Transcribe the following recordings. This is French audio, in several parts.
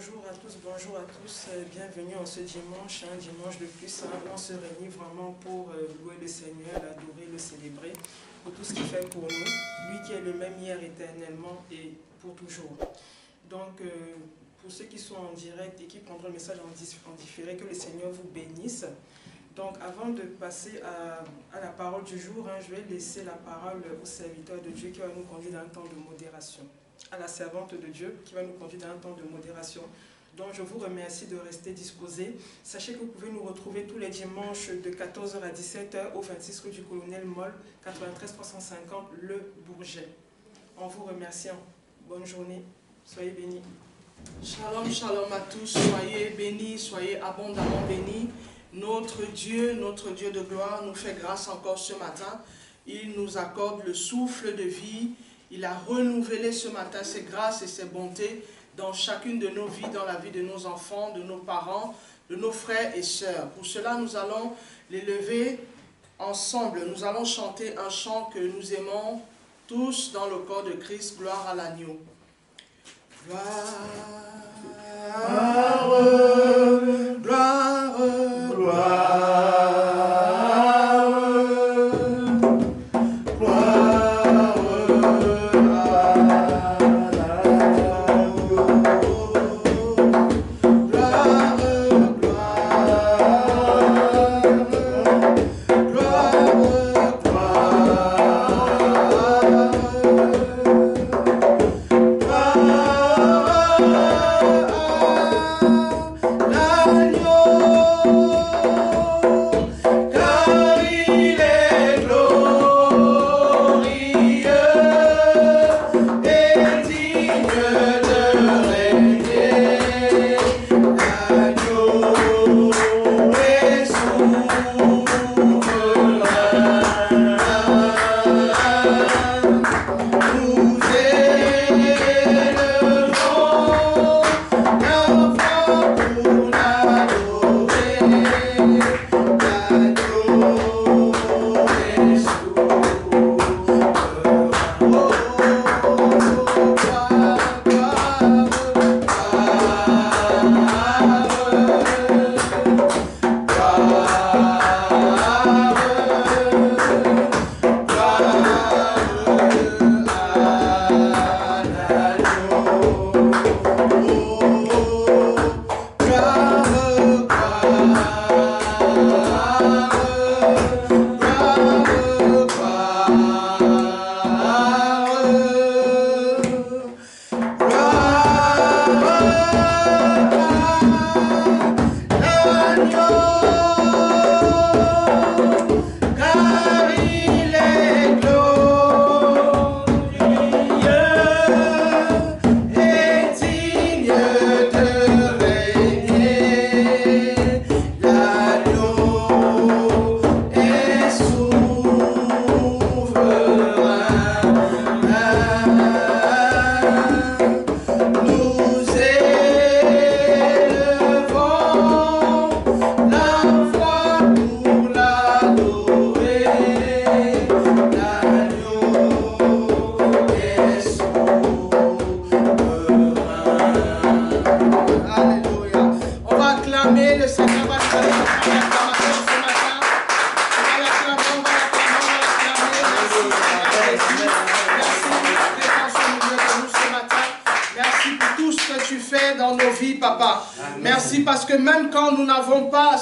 Bonjour à tous, bienvenue en ce dimanche, un dimanche de plus. On se réunit vraiment pour louer le Seigneur, l'adorer, le célébrer, pour tout ce qu'il fait pour nous, lui qui est le même hier éternellement et pour toujours. Donc, pour ceux qui sont en direct et qui prendront le message en différé, que le Seigneur vous bénisse. Donc, avant de passer à la parole du jour, je vais laisser la parole au serviteur de Dieu qui va nous conduire dans un temps de modération. À la servante de Dieu qui va nous conduire dans un temps de modération. Donc je vous remercie de rester disposés. Sachez que vous pouvez nous retrouver tous les dimanches de 14h à 17h au 26 rue du Colonel Moll, 93 350 Le Bourget. En vous remerciant. Bonne journée. Soyez bénis. Shalom, shalom à tous. Soyez bénis, soyez abondamment bénis. Notre Dieu de gloire nous fait grâce encore ce matin. Il nous accorde le souffle de vie. Il a renouvelé ce matin ses grâces et ses bontés dans chacune de nos vies, dans la vie de nos enfants, de nos parents, de nos frères et sœurs. Pour cela, nous allons les lever ensemble. Nous allons chanter un chant que nous aimons tous dans le corps de Christ. Gloire à l'agneau. Gloire, gloire, gloire.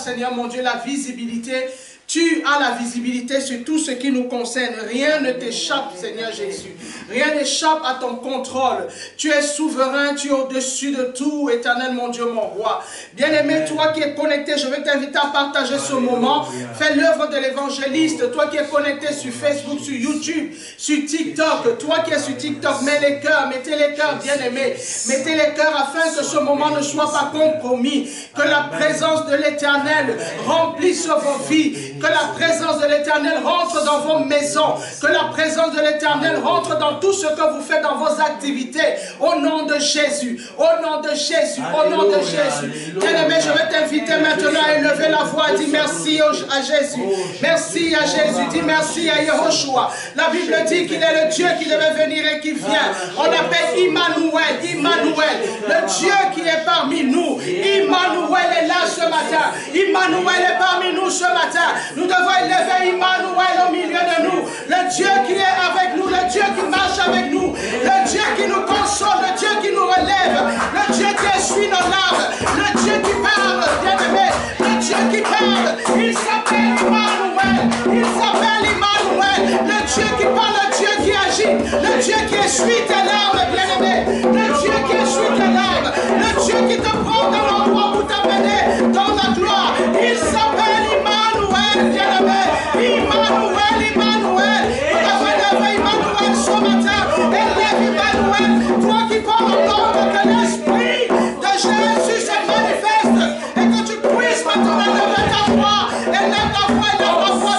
Seigneur mon Dieu, la visibilité, tu as la visibilité sur tout ce qui nous concerne. Rien ne t'échappe, Seigneur Jésus. Rien n'échappe à ton contrôle. Tu es souverain, tu es au-dessus de tout, éternel mon Dieu, mon roi. Bien-aimé, toi qui es connecté, je vais t'inviter à partager ce moment. Fais l'œuvre de l'évangéliste. Toi qui es connecté sur Facebook, sur YouTube, sur TikTok. Toi qui es sur TikTok, mets les cœurs, mettez les cœurs, bien-aimés. Mettez les cœurs afin que ce moment ne soit pas compromis. Que la présence de l'Éternel remplisse vos vies. Que la présence de l'Éternel rentre dans vos maisons. Que la présence de l'Éternel rentre dans tout ce que vous faites dans vos activités. Au nom de Jésus. Au nom de Jésus. Au nom de Jésus. Bien-aimé, je vais t'inviter maintenant à élever la voix. Dis merci à Jésus. Merci à Jésus. Dis merci à Yehoshua. La Bible dit qu'il est le Dieu qui devait venir et qui vient. On l'appelle Immanuel. Immanuel. Le Dieu qui est parmi nous. Immanuel est là ce matin. Immanuel est parmi nous ce matin. Nous devons élever Immanuel au milieu de nous. Le Dieu qui est avec nous. Le Dieu qui marche avec nous. Le Dieu qui nous console. Le Dieu qui nous relève. Le Dieu qui essuie nos larmes. Le Dieu qui parle, bien-aimé. Le Dieu qui parle. Il s'appelle Immanuel. Il s'appelle Immanuel. Le Dieu qui parle, le Dieu qui agit. Le Dieu qui essuie tes larmes, bien-aimé. Le Dieu qui essuie tes larmes. Le Dieu qui te prend dans l'endroit pour t'amener dans la gloire. Il s'appelle Immanuel, bien-aimé. Immanuel, Immanuel. Vous devez lever Immanuel ce matin. Élève Immanuel. Toi qui parles en langue, que l'esprit de Jésus se manifeste. Et que tu puisses maintenant lever ta voix. Élève ta voix,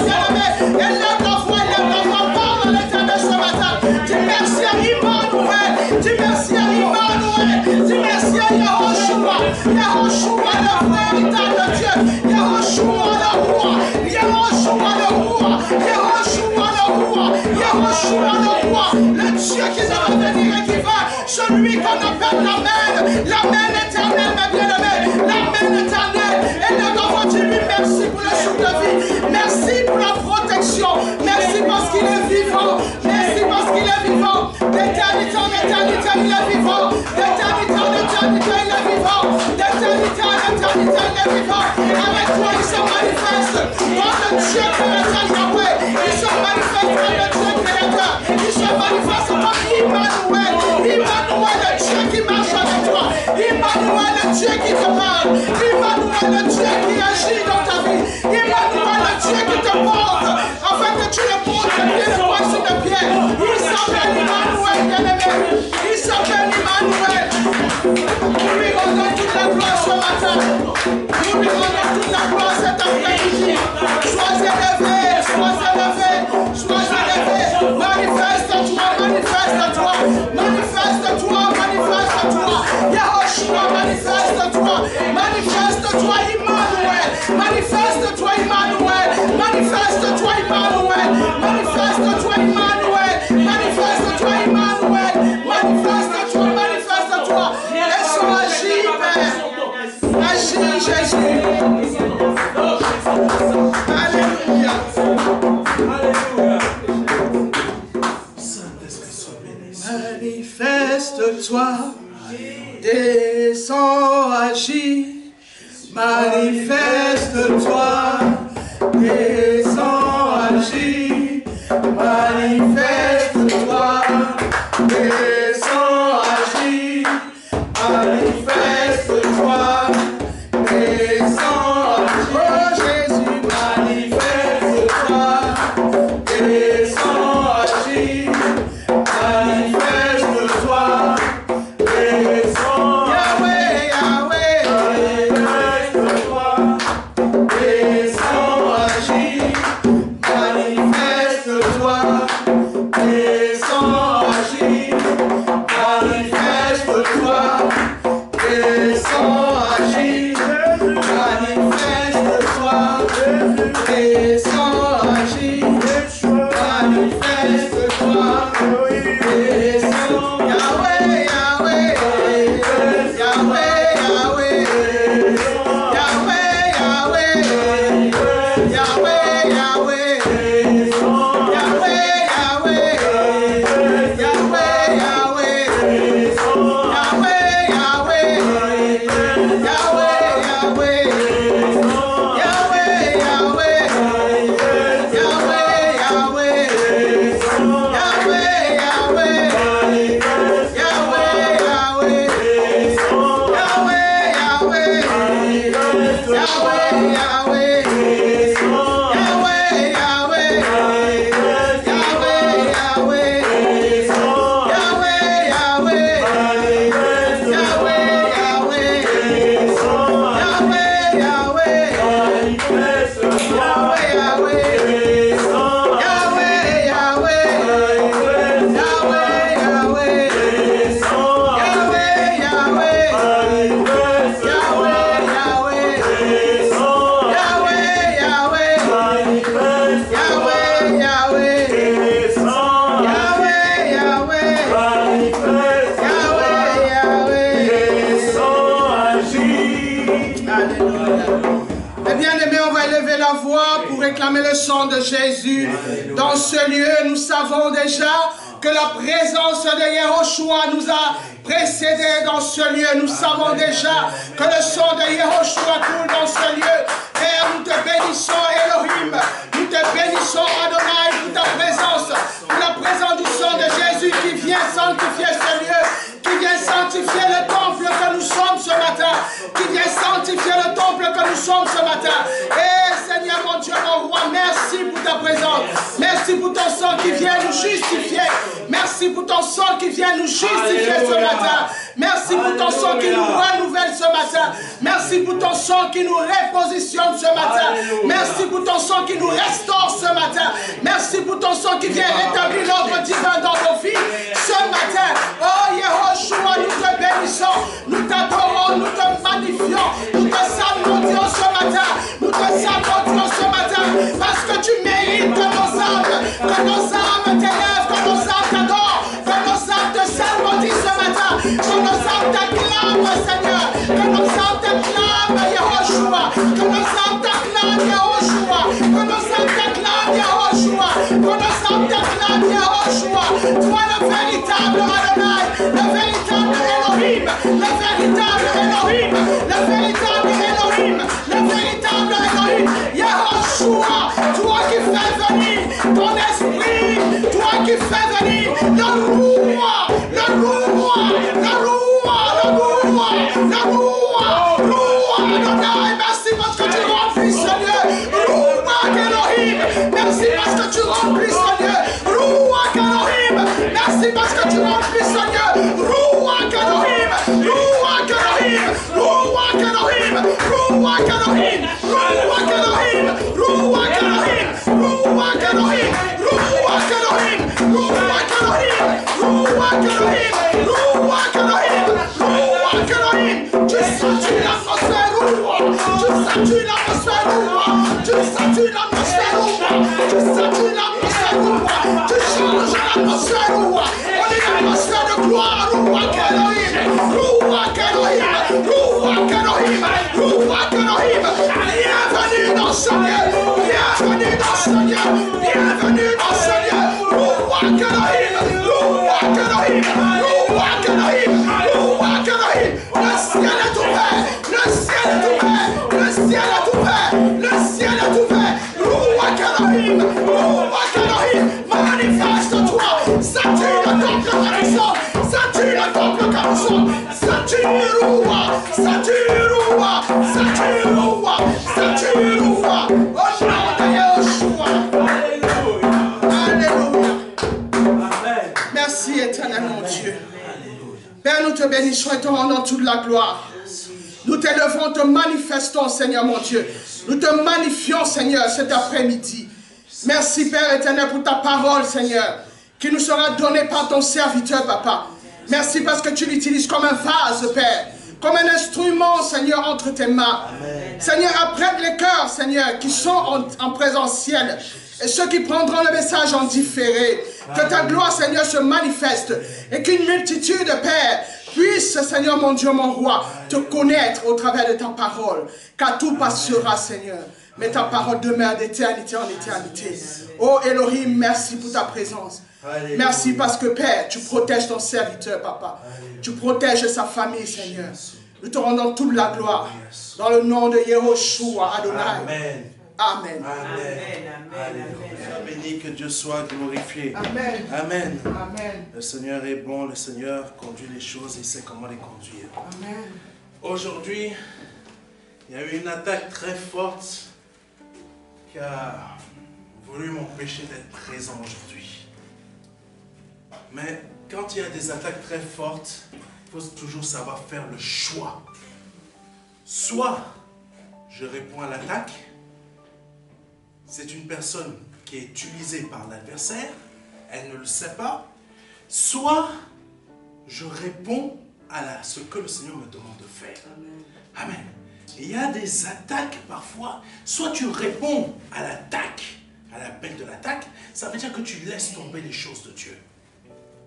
bien-aimé. Élève ta voix, parle à l'Éternel ce matin. Dis merci à Immanuel. Dis merci à Immanuel. Dis merci à Yehoshua. Yehoshua, le véritable Dieu. Yehoshua, le roi. Yehoshua, le roi. Yehoshua, le roi. Yehoshua, le roi. Le Dieu qui va venir et qui va. Celui qu'on appelle l'Amen. L'Amen éternel, mes bien-aimés. L'Amen éternel. Et nous devons dire lui merci pour le souffle de vie. Merci pour la protection. Merci parce qu'il est vivant. Merci parce qu'il est vivant. D'éternité en éternité, il est vivant. D'éternité en éternité, il est vivant. D'éternité en éternité, il est vivant. Avec toi, il se manifeste. Dans le Dieu créateur Yahweh. Il se manifeste dans le Dieu créateur. Il se manifeste comme Immanuel. Immanuel, le Dieu qui marche avec toi. Immanuel, le Dieu qui te parle. Immanuel, le Dieu qui agit dans ta vie. Immanuel, le Dieu qui te porte. Afin que tu le portes de pied, le poing sur le pied. Il s'appelle Immanuel, bien-aimé. Il s'appelle Immanuel. Nous lui rendons toute la gloire ce matin. Nous lui rendons toute la gloire cet après-midi. Sois élevé, sois élevé, sois élevé. Manifeste-toi, manifeste-toi, manifeste-toi, manifeste-toi. Yehoshua, manifeste-toi, manifeste-toi, Immanuel. Manifeste-toi, Immanuel. Manifeste-toi, Immanuel. Manifeste-toi, Immanuel. Manifeste-toi, Immanuel. Manifeste-toi, manifeste-toi. Laisse-moi agir, Père. Agis, Jésus. Alléluia. Alléluia. Saint-Esprit, sois béni. Manifeste-toi. Descends, agis. Manifeste-toi. Descends, agis. Manifeste-toi. Descends, agis. Manifeste-toi. Descends, agis. Oh Jésus, manifeste-toi. Descends, agis. Manifeste-toi. Descends, Yahweh, Yahweh. Manifeste-toi. Descends, agis. réclamer le sang de Jésus. Dans ce lieu, nous savons déjà que la présence de Yehoshua nous a précédés dans ce lieu. Nous savons déjà que le sang de Yehoshua coule dans ce lieu. Père, nous te bénissons, Elohim. Nous te bénissons, Adonai, pour ta présence. Pour la présence du sang de Jésus qui vient sanctifier ce lieu. Qui vient sanctifier le temple que nous sommes ce matin. Qui vient sanctifier le temple que nous sommes ce matin. Et Seigneur mon Dieu, mon roi, merci pour ta présence. Merci pour ton sang qui vient nous justifier. Merci pour ton sang qui vient nous justifier ce matin. Merci pour ton sang qui nous renouvelle ce matin. Merci pour ton sang qui nous repositionne ce matin. Merci pour ton sang qui nous restaure ce matin. Merci pour ton sang qui vient rétablir l'ordre divin dans nos vies ce matin. Oh Yehoshua, nous te bénissons, nous t'adorons, nous te magnifions, nous te saluons ce matin. Nous te saluons ce matin parce que tu mérites que nos âmes t'élèvent, que nos âmes t'adorent, que nos âmes te saluent ce matin, que nos âmes t'acclament, Seigneur, que nos âmes t'acclament, Yehoshua, que nos âmes t'acclament, Yehoshua, que nos âmes t'acclament, Yehoshua, que nos âmes t'acclament, Yehoshua. Toi le véritable Adonai, le véritable Elohim, le véritable Elohim, le véritable Elohim, le véritable Elohim, Yehoshua, toi qui fais venir ton esprit, toi qui fais venir le roi, le roi, le roi, le roi, le roi, le roi, Adonai, merci parce que tu remplis ce lieu, roi Elohim, merci parce que tu remplis ce lieu, roi Elohim, merci parce que tu remplis ce lieu, roi Elohim, roi Elohim, roi Elohim, roi Elohim, roi Elohim, roi Elohim, roi Elohim, roi Elohim, roi Elohim, roi Elohim, roi Elohim, roi Elohim, tu satures l'atmosphère, roi, tu satures l'atmosphère, roi, tu satures l'atmosphère, roi, tu satures l'atmosphère, roi, tu changes l'atmosphère, roi, on est l'atmosphère de gloire, roi Elohim, roi Elohim, roi Elohim, roi Elohim, bienvenue dans ce lieu, bienvenue dans ce lieu, bienvenue dans ce lieu, roi Elohim, roi Elohim, roi Elohim, roi Elohim, le ciel est ouvert, le ciel est ouvert, le ciel est ouvert, le ciel est ouvert, roi Elohim, roi Elohim, manifeste-toi, sature le temple que nous sommes, sature le temple que nous sommes, sature roi, sature roi, sature roi, sature roi, au nom de Yehoshua. Alléluia. Merci éternel mon Dieu. Père, nous te bénissons et te rendons toute la gloire. Nous t'élevons, te manifestons, Seigneur mon Dieu. Nous te magnifions, Seigneur, cet après-midi. Merci, Père éternel, pour ta parole, Seigneur, qui nous sera donnée par ton serviteur, Papa. Merci parce que tu l'utilises comme un vase, Père, comme un instrument, Seigneur, entre tes mains. Amen. Seigneur, apprête les cœurs, Seigneur, qui sont en présentiel et ceux qui prendront le message en différé. Que ta gloire, Seigneur, se manifeste et qu'une multitude, Père, puisse, Seigneur, mon Dieu, mon roi, te connaître au travers de ta parole. Car tout passera, Seigneur. Mais ta parole demeure d'éternité en éternité. Oh Elohim, merci pour ta présence. Alléluia. Merci parce que Père, tu protèges ton serviteur, Papa. Alléluia. Tu protèges sa famille, Seigneur. Nous te rendons toute la gloire. Dans le nom de Yehoshua, Adonai. Amen. Amen. Amen. Béni, que Dieu soit glorifié. Amen. Amen. Amen. Le Seigneur est bon, le Seigneur conduit les choses, il sait comment les conduire. Amen. Aujourd'hui, il y a eu une attaque très forte qui a voulu m'empêcher d'être présent aujourd'hui. Mais quand il y a des attaques très fortes, il faut toujours savoir faire le choix. Soit je réponds à l'attaque, c'est une personne qui est utilisée par l'adversaire, elle ne le sait pas, soit je réponds à ce que le Seigneur me demande de faire. Amen. Amen. Il y a des attaques parfois, soit tu réponds à l'attaque, à l'appel de l'attaque, ça veut dire que tu laisses tomber les choses de Dieu.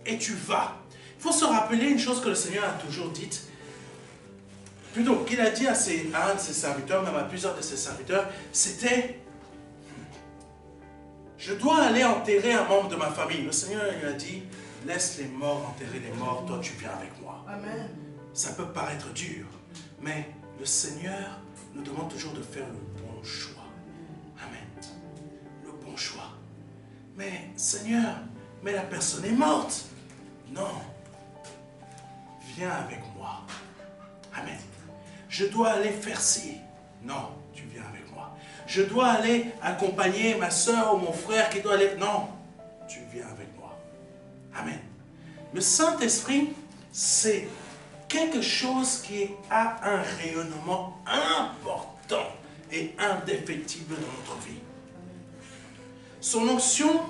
Et tu vas. Il faut se rappeler une chose que le Seigneur a toujours dite, plutôt qu'il a dit à un de ses serviteurs, même à plusieurs de ses serviteurs, c'était je dois aller enterrer un membre de ma famille. Le Seigneur lui a dit, laisse les morts enterrer les morts, toi tu viens avec moi. Amen. Ça peut paraître dur, mais le Seigneur nous demande toujours de faire le bon choix. Amen. Le bon choix. Mais Seigneur, mais la personne est morte. Non. Viens avec moi. Amen. Je dois aller faire ci. Non, tu viens avec moi. Je dois aller accompagner ma soeur ou mon frère qui doit aller. Non, tu viens avec moi. Amen. Le Saint-Esprit, c'est quelque chose qui a un rayonnement important et indéfectible dans notre vie. Son onction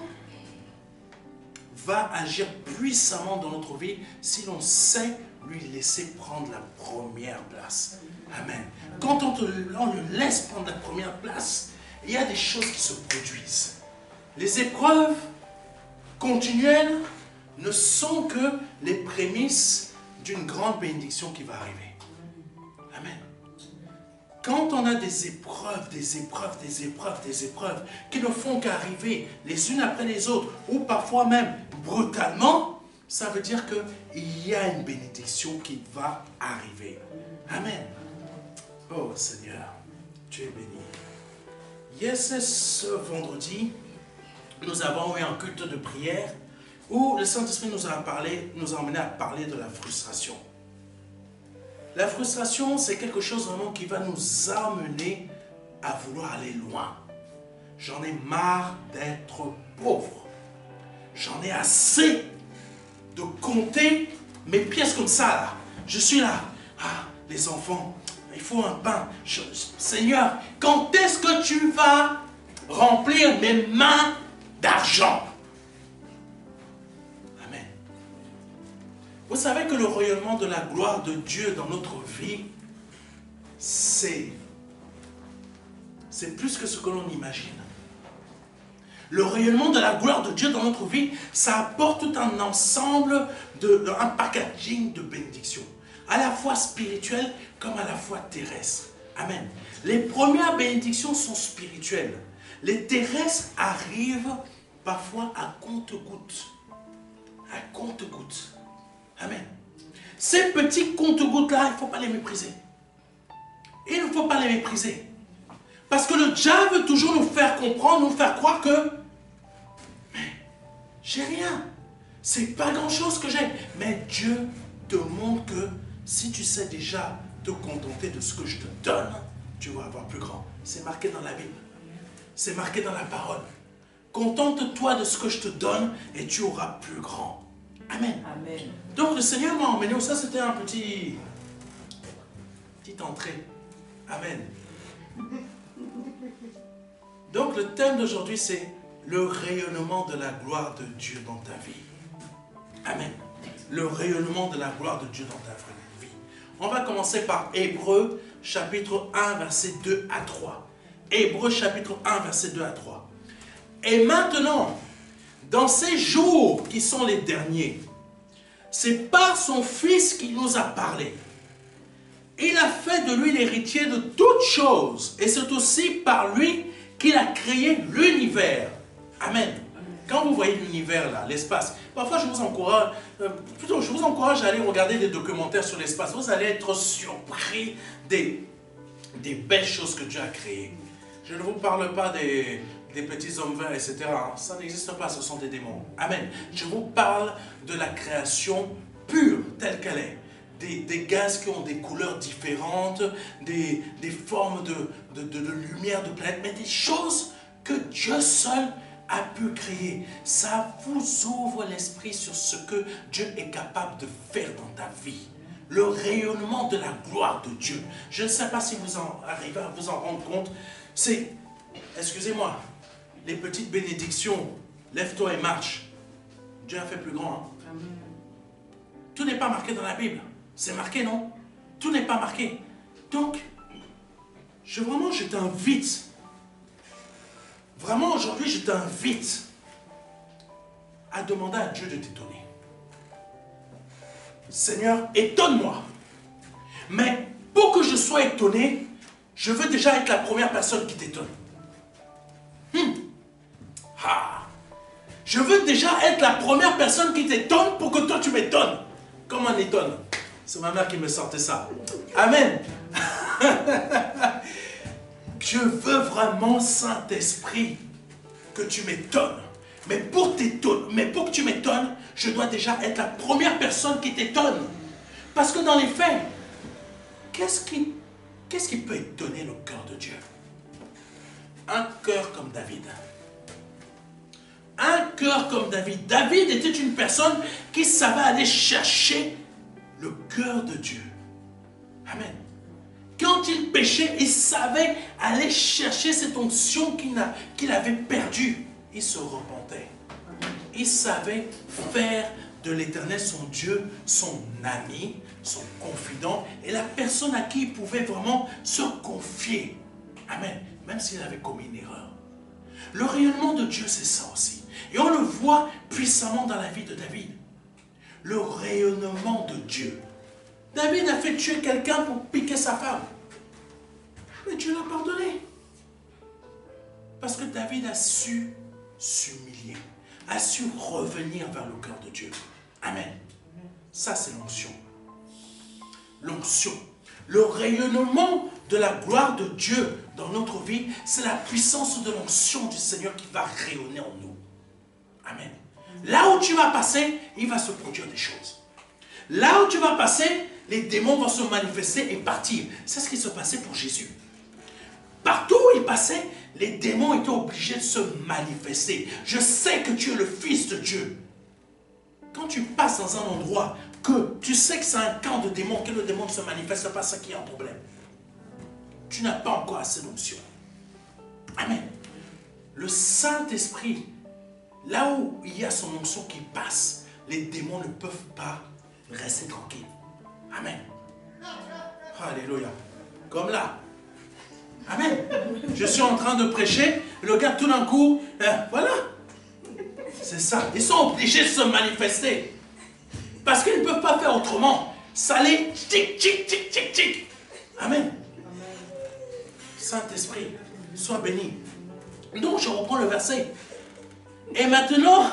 va agir puissamment dans notre vie si l'on sait lui laisser prendre la première place. Amen. Quand on le laisse prendre la première place, il y a des choses qui se produisent. Les épreuves continuelles ne sont que les prémices d'une grande bénédiction qui va arriver. Amen. Quand on a des épreuves qui ne font qu'arriver les unes après les autres, ou parfois même brutalement, ça veut dire qu'il y a une bénédiction qui va arriver. Amen. Oh Seigneur, tu es béni. Ce vendredi, nous avons eu un culte de prière où le Saint-Esprit nous a emmené à parler de la frustration. La frustration, c'est quelque chose vraiment qui va nous amener à vouloir aller loin. J'en ai marre d'être pauvre. J'en ai assez de compter mes pièces comme ça, là. Je suis là. Ah, les enfants, il faut un pain. Seigneur, quand est-ce que tu vas remplir mes mains d'argent? Amen. Vous savez que le rayonnement de la gloire de Dieu dans notre vie, c'est plus que ce que l'on imagine. Le rayonnement de la gloire de Dieu dans notre vie, ça apporte tout un ensemble, un packaging de bénédictions, à la fois spirituelles comme à la fois terrestres. Amen. Les premières bénédictions sont spirituelles. Les terrestres arrivent parfois à compte-gouttes. À compte-gouttes. Amen. Ces petits compte-gouttes-là, il ne faut pas les mépriser. Il ne faut pas les mépriser. Parce que le diable veut toujours nous faire comprendre, nous faire croire que mais j'ai rien. C'est pas grand-chose que j'ai. Mais Dieu te montre que si tu sais déjà te contenter de ce que je te donne, tu vas avoir plus grand. C'est marqué dans la Bible. C'est marqué dans la parole. Contente-toi de ce que je te donne et tu auras plus grand. Amen. Amen. Donc le Seigneur m'a emmené, ça c'était un petite entrée. Amen. Donc le thème d'aujourd'hui c'est le rayonnement de la gloire de Dieu dans ta vie. Amen. Le rayonnement de la gloire de Dieu dans ta vie. On va commencer par Hébreux chapitre 1 verset 2 à 3. Hébreux chapitre 1 verset 2 à 3. Et maintenant, dans ces jours qui sont les derniers, c'est par son Fils qu'il nous a parlé. Il a fait de lui l'héritier de toutes choses. Et c'est aussi par lui qu'il a créé l'univers. Amen. Quand vous voyez l'univers là, l'espace, parfois je vous encourage à aller regarder des documentaires sur l'espace. Vous allez être surpris des belles choses que Dieu a créées. Je ne vous parle pas des petits hommes verts, etc. Ça n'existe pas, ce sont des démons. Amen. Je vous parle de la création pure, telle qu'elle est. Des gaz qui ont des couleurs différentes, des formes de lumière, de planètes, mais des choses que Dieu seul a pu créer. Ça vous ouvre l'esprit sur ce que Dieu est capable de faire dans ta vie. Le rayonnement de la gloire de Dieu. Je ne sais pas si vous arrivez à vous en rendre compte. C'est, excusez-moi, les petites bénédictions, lève-toi et marche. Dieu a fait plus grand. Hein? Tout n'est pas marqué dans la Bible. C'est marqué, non? Tout n'est pas marqué. Donc, je t'invite. Vraiment, aujourd'hui, je t'invite à demander à Dieu de t'étonner. Seigneur, étonne-moi. Mais pour que je sois étonné, je veux déjà être la première personne qui t'étonne. Ah, déjà être la première personne qui t'étonne pour que toi tu m'étonnes. Comme on étonne. C'est ma mère qui me sortait ça. Amen. Je veux vraiment, Saint-Esprit, que tu m'étonnes. Mais pour que tu m'étonnes, je dois déjà être la première personne qui t'étonne. Parce que dans les faits, qu'est-ce qui peut étonner le cœur de Dieu? Un cœur comme David. Un cœur comme David. David était une personne qui savait aller chercher le cœur de Dieu. Amen. Quand il péchait, il savait aller chercher cette onction qu'il avait perdue. Il se repentait. Il savait faire de l'Éternel son Dieu, son ami, son confident et la personne à qui il pouvait vraiment se confier. Amen. Même s'il avait commis une erreur. Le rayonnement de Dieu, c'est ça aussi. Et on le voit puissamment dans la vie de David. Le rayonnement de Dieu. David a fait tuer quelqu'un pour piquer sa femme. Mais Dieu l'a pardonné. Parce que David a su s'humilier, a su revenir vers le cœur de Dieu. Amen. Ça, c'est l'onction. L'onction. Le rayonnement de la gloire de Dieu dans notre vie, c'est la puissance de l'onction du Seigneur qui va rayonner en nous. Amen. Là où tu vas passer, il va se produire des choses. Là où tu vas passer, les démons vont se manifester et partir. C'est ce qui se passait pour Jésus. Partout où il passait, les démons étaient obligés de se manifester. Je sais que tu es le Fils de Dieu. Quand tu passes dans un endroit que tu sais que c'est un camp de démons, que le démon ne se manifeste pas, c'est qu'il y a un problème. Tu n'as pas encore assez d'onction. Amen. Le Saint-Esprit, là où il y a son onction qui passe, les démons ne peuvent pas rester tranquilles. Amen. Alléluia. Comme là. Amen. Je suis en train de prêcher, le gars tout d'un coup, voilà. C'est ça. Ils sont obligés de se manifester. Parce qu'ils ne peuvent pas faire autrement. Ça les tic, tic, tic, tic, tic. Amen. Saint-Esprit, sois béni. Donc je reprends le verset. Et maintenant,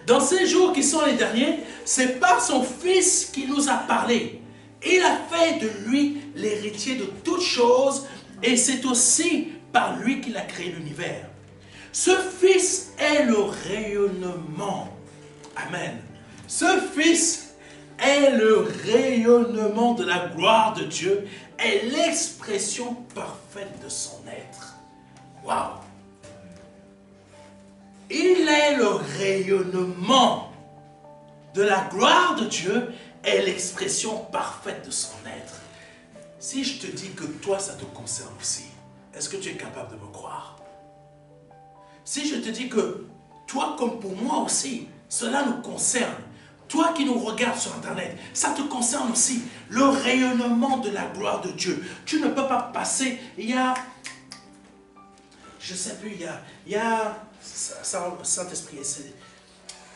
dans ces jours qui sont les derniers, c'est par son Fils qui nous a parlé. Il a fait de lui l'héritier de toutes choses, et c'est aussi par lui qu'il a créé l'univers. Ce Fils est le rayonnement. Amen. Ce Fils est le rayonnement de la gloire de Dieu et l'expression parfaite de son être. Waouh! Il est le rayonnement de la gloire de Dieu et l'expression parfaite de son être. Si je te dis que toi, ça te concerne aussi, est-ce que tu es capable de me croire? Si je te dis que toi, comme pour moi aussi, cela nous concerne, toi qui nous regardes sur Internet, ça te concerne aussi, le rayonnement de la gloire de Dieu. Tu ne peux pas passer, je ne sais plus, il y a Saint-Esprit,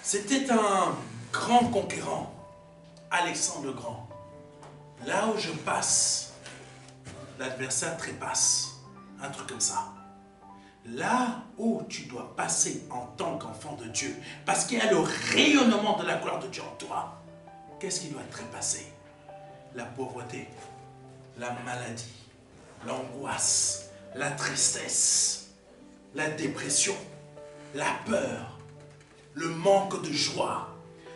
c'était un grand conquérant, Alexandre le Grand. Là où je passe, l'adversaire trépasse, un truc comme ça. Là où tu dois passer en tant qu'enfant de Dieu, parce qu'il y a le rayonnement de la gloire de Dieu en toi, qu'est-ce qui doit trépasser? La pauvreté, la maladie, l'angoisse, la tristesse, la dépression, la peur, le manque de joie,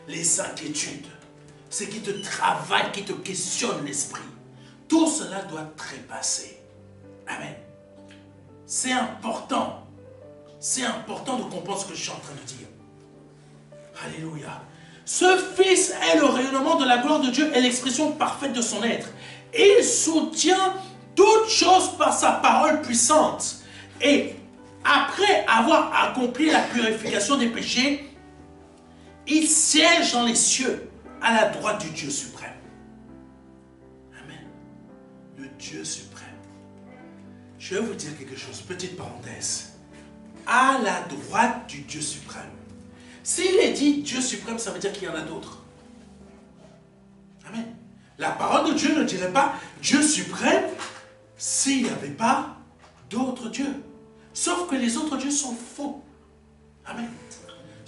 les inquiétudes, ce qui te travaille, qui te questionne l'esprit. Tout cela doit trépasser. Amen. C'est important. C'est important de comprendre ce que je suis en train de dire. Alléluia. Ce Fils est le rayonnement de la gloire de Dieu et l'expression parfaite de son être. Il soutient toutes choses par sa parole puissante. Et après avoir accompli la purification des péchés, il siège dans les cieux à la droite du Dieu suprême. Amen. Le Dieu suprême. Je vais vous dire quelque chose, petite parenthèse. À la droite du Dieu suprême. S'il est dit Dieu suprême, ça veut dire qu'il y en a d'autres. Amen. La parole de Dieu ne dirait pas Dieu suprême s'il n'y avait pas d'autres dieux. Sauf que les autres dieux sont faux. Amen.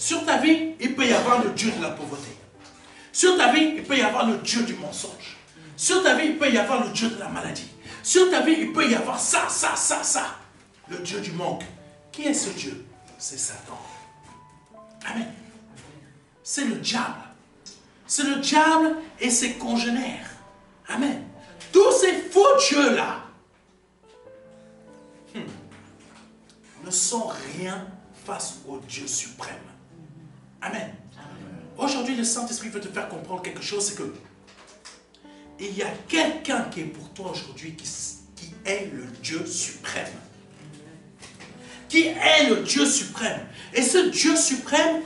Sur ta vie, il peut y avoir le Dieu de la pauvreté. Sur ta vie, il peut y avoir le Dieu du mensonge. Sur ta vie, il peut y avoir le Dieu de la maladie. Sur ta vie, il peut y avoir ça. Le Dieu du manque. Qui est ce Dieu? C'est Satan. Amen. C'est le diable. C'est le diable et ses congénères. Amen. Tous ces faux dieux-là ne sont rien face au Dieu suprême. Amen. Aujourd'hui, le Saint-Esprit veut te faire comprendre quelque chose, c'est que il y a quelqu'un qui est pour toi aujourd'hui qui est le Dieu suprême. Qui est le Dieu suprême. Et ce Dieu suprême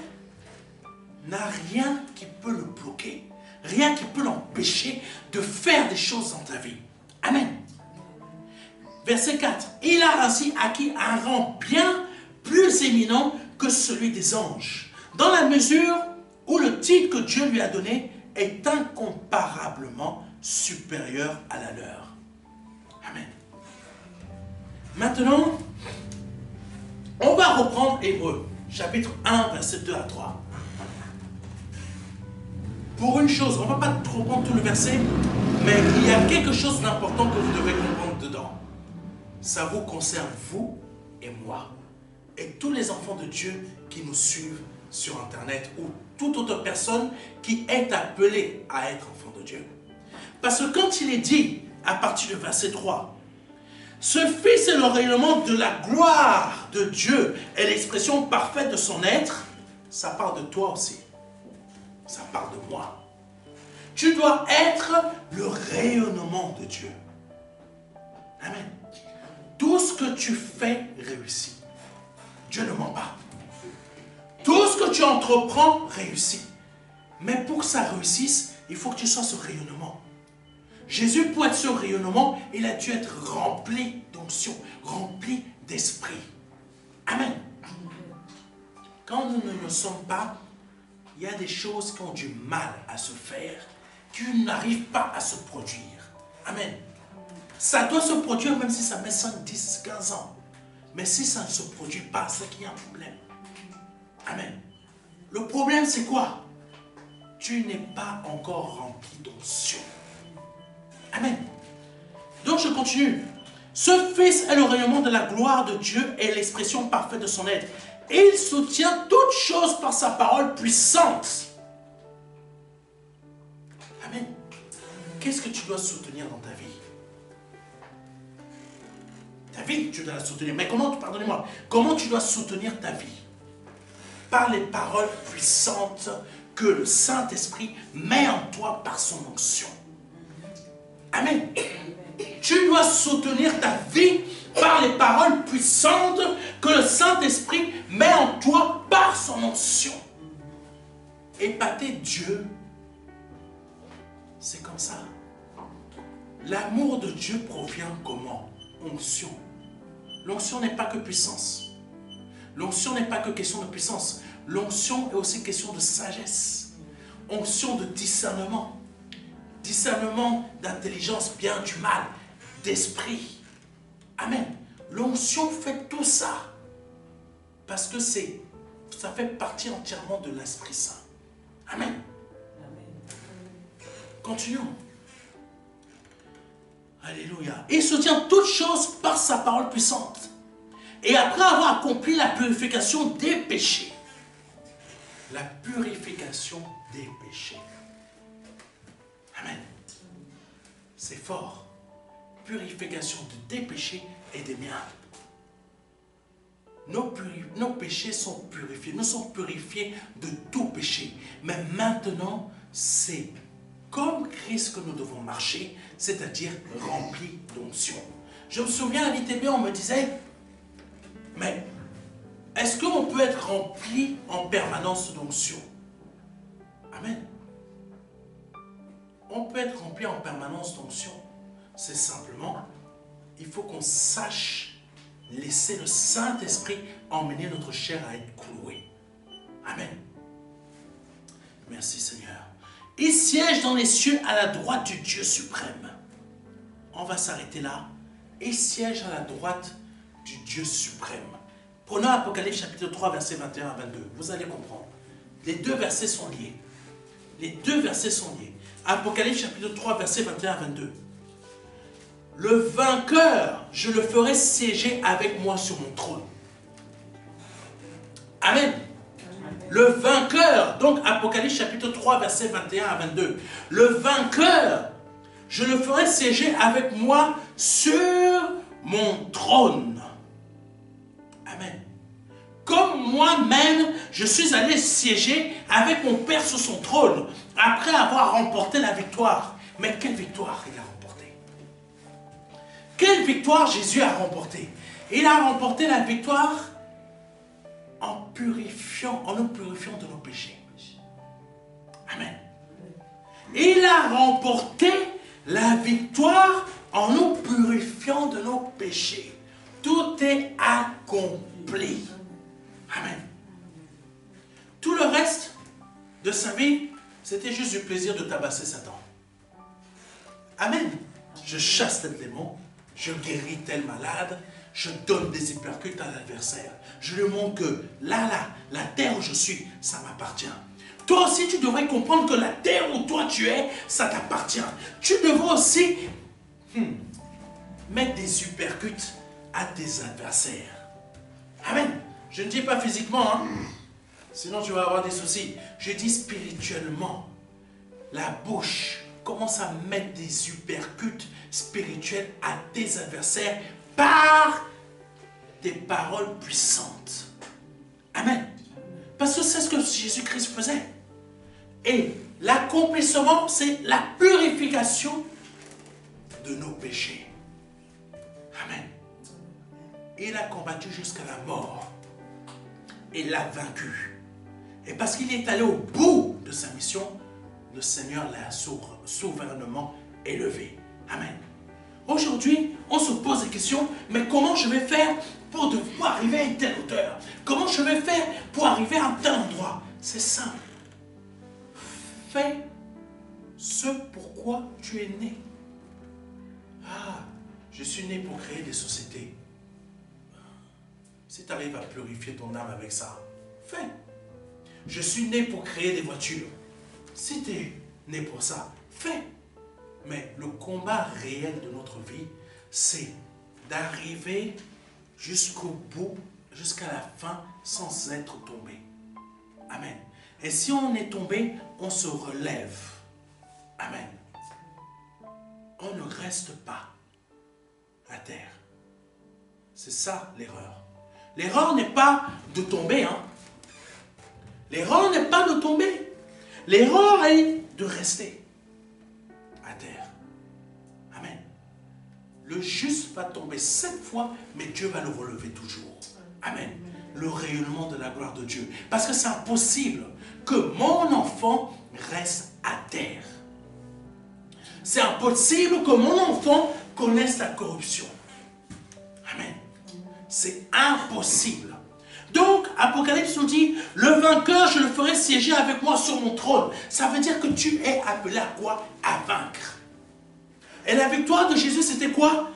n'a rien qui peut le bloquer. Rien qui peut l'empêcher de faire des choses dans ta vie. Amen. Verset 4. Il a ainsi acquis un rang bien plus éminent que celui des anges, dans la mesure où le titre que Dieu lui a donné est incomparablement supérieur à la leur. Amen. Maintenant, on va reprendre Hébreux, chapitre 1, verset 2 à 3. Pour une chose, on ne va pas trop prendre tout le verset, mais il y a quelque chose d'important que vous devez comprendre dedans. Ça vous concerne, vous et moi, et tous les enfants de Dieu qui nous suivent sur Internet, ou toute autre personne qui est appelée à être enfant de Dieu. Parce que quand il est dit, à partir du verset 3, ce Fils est le rayonnement de la gloire de Dieu et l'expression parfaite de son être, ça parle de toi aussi. Ça parle de moi. Tu dois être le rayonnement de Dieu. Amen. Tout ce que tu fais réussit. Dieu ne ment pas. Tout ce que tu entreprends réussit. Mais pour que ça réussisse, il faut que tu sois ce rayonnement. Jésus, pour être ce rayonnement, il a dû être rempli d'onction, rempli d'esprit. Amen. Quand nous ne le sommes pas, il y a des choses qui ont du mal à se faire, qui n'arrivent pas à se produire. Amen. Ça doit se produire même si ça met 5, 10, 15 ans. Mais si ça ne se produit pas, c'est qu'il y a un problème. Amen. Le problème, c'est quoi? Tu n'es pas encore rempli d'onction. Amen. Donc je continue. Ce Fils est le rayonnement de la gloire de Dieu et l'expression parfaite de son être. Et il soutient toutes choses par sa parole puissante. Amen. Qu'est-ce que tu dois soutenir dans ta vie? Ta vie, tu dois la soutenir. Mais comment, pardonnez-moi, comment tu dois soutenir ta vie? Par les paroles puissantes que le Saint-Esprit met en toi par son onction. Amen. Tu dois soutenir ta vie par les paroles puissantes que le Saint-Esprit met en toi par son onction. Épater Dieu, c'est comme ça. L'amour de Dieu provient comment? Onction. L'onction n'est pas que puissance. L'onction n'est pas que question de puissance. L'onction est aussi question de sagesse. Onction de discernement. Discernement d'intelligence, bien du mal, d'esprit. Amen. L'onction fait tout ça. Parce que ça fait partie entièrement de l'Esprit Saint. Amen. Continuons. Alléluia. Il soutient toutes choses par sa parole puissante. Et après avoir accompli la purification des péchés. La purification des péchés. Amen. C'est fort. Purification des péchés et des miens. Nos péchés sont purifiés. Nous sommes purifiés de tout péché. Mais maintenant, c'est comme Christ que nous devons marcher, c'est-à-dire rempli d'onction. Je me souviens à l'ITB, on me disait, mais est-ce qu'on peut être rempli en permanence d'onction? Amen. On peut être rempli en permanence d'onction. C'est simplement, il faut qu'on sache laisser le Saint-Esprit emmener notre chair à être clouée. Amen. Merci Seigneur. Il siège dans les cieux à la droite du Dieu suprême. On va s'arrêter là. Il siège à la droite du Dieu suprême. Prenons Apocalypse chapitre 3, verset 21 à 22. Vous allez comprendre. Les deux versets sont liés. Les deux versets sont liés. Apocalypse chapitre 3, versets 21 à 22. Le vainqueur, je le ferai siéger avec moi sur mon trône. Amen. Le vainqueur, donc Apocalypse chapitre 3, versets 21 à 22. Le vainqueur, je le ferai siéger avec moi sur mon trône. Amen. Comme moi-même, je suis allé siéger avec mon Père sur son trône, après avoir remporté la victoire. Mais quelle victoire il a remportée? Quelle victoire Jésus a remportée? Il a remporté la victoire en nous purifiant de nos péchés. Amen. Il a remporté la victoire en nous purifiant de nos péchés. Tout est accompli. Amen. Tout le reste de sa vie, c'était juste du plaisir de tabasser Satan. Amen. Je chasse tel démon, je guéris tel malade, je donne des hypercutes à l'adversaire. Je lui montre que là, la terre où je suis, ça m'appartient. Toi aussi, tu devrais comprendre que la terre où toi tu es, ça t'appartient. Tu devrais aussi mettre des hypercutes à tes adversaires. Amen. Je ne dis pas physiquement, hein? Sinon tu vas avoir des soucis. Je dis spirituellement. La bouche commence à mettre des hypercutes spirituels à tes adversaires par des paroles puissantes. Amen. Parce que c'est ce que Jésus-Christ faisait. Et l'accomplissement, c'est la purification de nos péchés. Amen. Il a combattu jusqu'à la mort. Et l'a vaincu. Et parce qu'il est allé au bout de sa mission, le Seigneur l'a souverainement élevé. Amen. Aujourd'hui, on se pose des questions, mais comment je vais faire pour arriver à une telle hauteur? Comment je vais faire pour arriver à un tel endroit? C'est simple. Fais ce pourquoi tu es né. Ah, je suis né pour créer des sociétés. Si tu arrives à purifier ton âme avec ça, fais. Je suis né pour créer des voitures. Si tu es né pour ça, fais. Mais le combat réel de notre vie, c'est d'arriver jusqu'au bout, jusqu'à la fin, sans être tombé. Amen. Et si on est tombé, on se relève. Amen. On ne reste pas à terre. C'est ça l'erreur. L'erreur n'est pas de tomber. Hein. L'erreur n'est pas de tomber. L'erreur est de rester à terre. Amen. Le juste va tomber 7 fois, mais Dieu va le relever toujours. Amen. Le rayonnement de la gloire de Dieu. Parce que c'est impossible que mon enfant reste à terre. C'est impossible que mon enfant connaisse la corruption. Amen. C'est impossible. Donc, Apocalypse nous dit, le vainqueur, je le ferai siéger avec moi sur mon trône. Ça veut dire que tu es appelé à quoi? À vaincre. Et la victoire de Jésus, c'était quoi?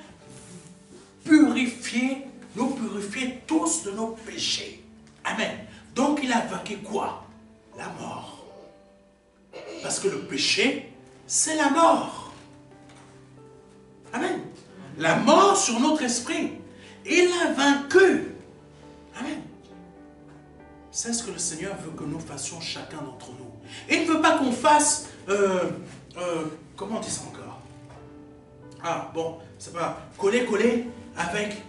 Purifier, nous purifier tous de nos péchés. Amen. Donc, il a vaincu quoi? La mort. Parce que le péché, c'est la mort. Amen. La mort sur notre esprit. Il a vaincu. Amen. C'est ce que le Seigneur veut que nous fassions chacun d'entre nous. Il ne veut pas qu'on fasse... comment on dit ça encore? Ah bon, c'est pas coller avec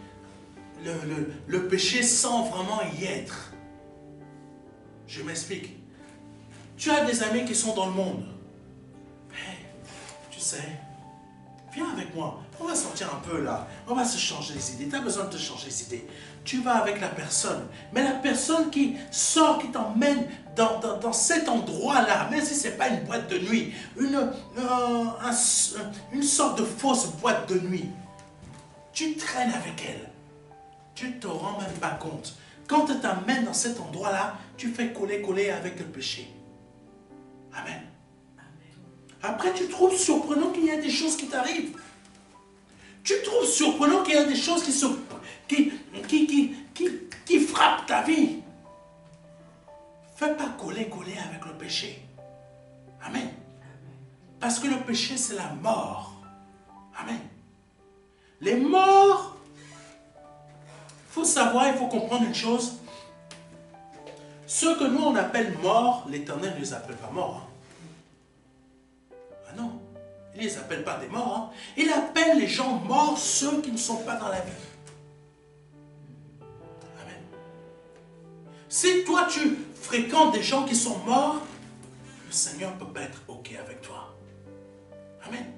le péché sans vraiment y être. Je m'explique. Tu as des amis qui sont dans le monde. Hey, tu sais, viens avec moi. On va sortir un peu là. On va se changer les idées. Tu as besoin de te changer les idées. Tu vas avec la personne. Mais la personne qui sort, qui t'emmène dans cet endroit-là, même si ce n'est pas une boîte de nuit, une sorte de fausse boîte de nuit, tu traînes avec elle. Tu ne te rends même pas compte. Quand tu t'amènes dans cet endroit-là, tu fais coller avec le péché. Amen. Après, tu trouves surprenant qu'il y a des choses qui t'arrivent. Tu trouves surprenant qu'il y a des choses qui frappent ta vie. fais pas coller avec le péché. Amen. Parce que le péché, c'est la mort. Amen. Les morts, il faut savoir, il faut comprendre une chose. Ceux que nous, on appelle morts, l'Éternel ne les appelle pas morts. Ah non, il ne les appelle pas des morts. Il appelle les gens morts, ceux qui ne sont pas dans la vie. Amen. Si toi, tu fréquentes des gens qui sont morts, le Seigneur ne peut pas être OK avec toi. Amen.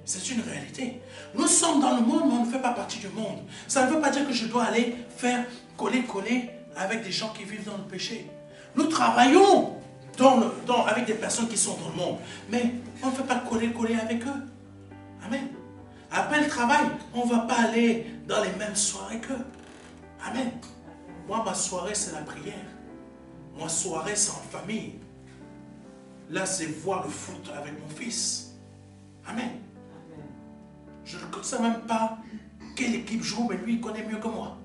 C'est une réalité. Nous sommes dans le monde, mais on ne fait pas partie du monde. Ça ne veut pas dire que je dois aller faire coller avec des gens qui vivent dans le péché. Nous travaillons avec des personnes qui sont dans le monde, mais on ne fait pas coller avec eux. Amen. Après le travail, on ne va pas aller dans les mêmes soirées qu'eux. Amen. Moi, ma soirée, c'est la prière. Ma soirée, c'est en famille. Là, c'est voir le foot avec mon fils. Amen. Je ne sais même pas quelle équipe joue, mais lui, il connaît mieux que moi.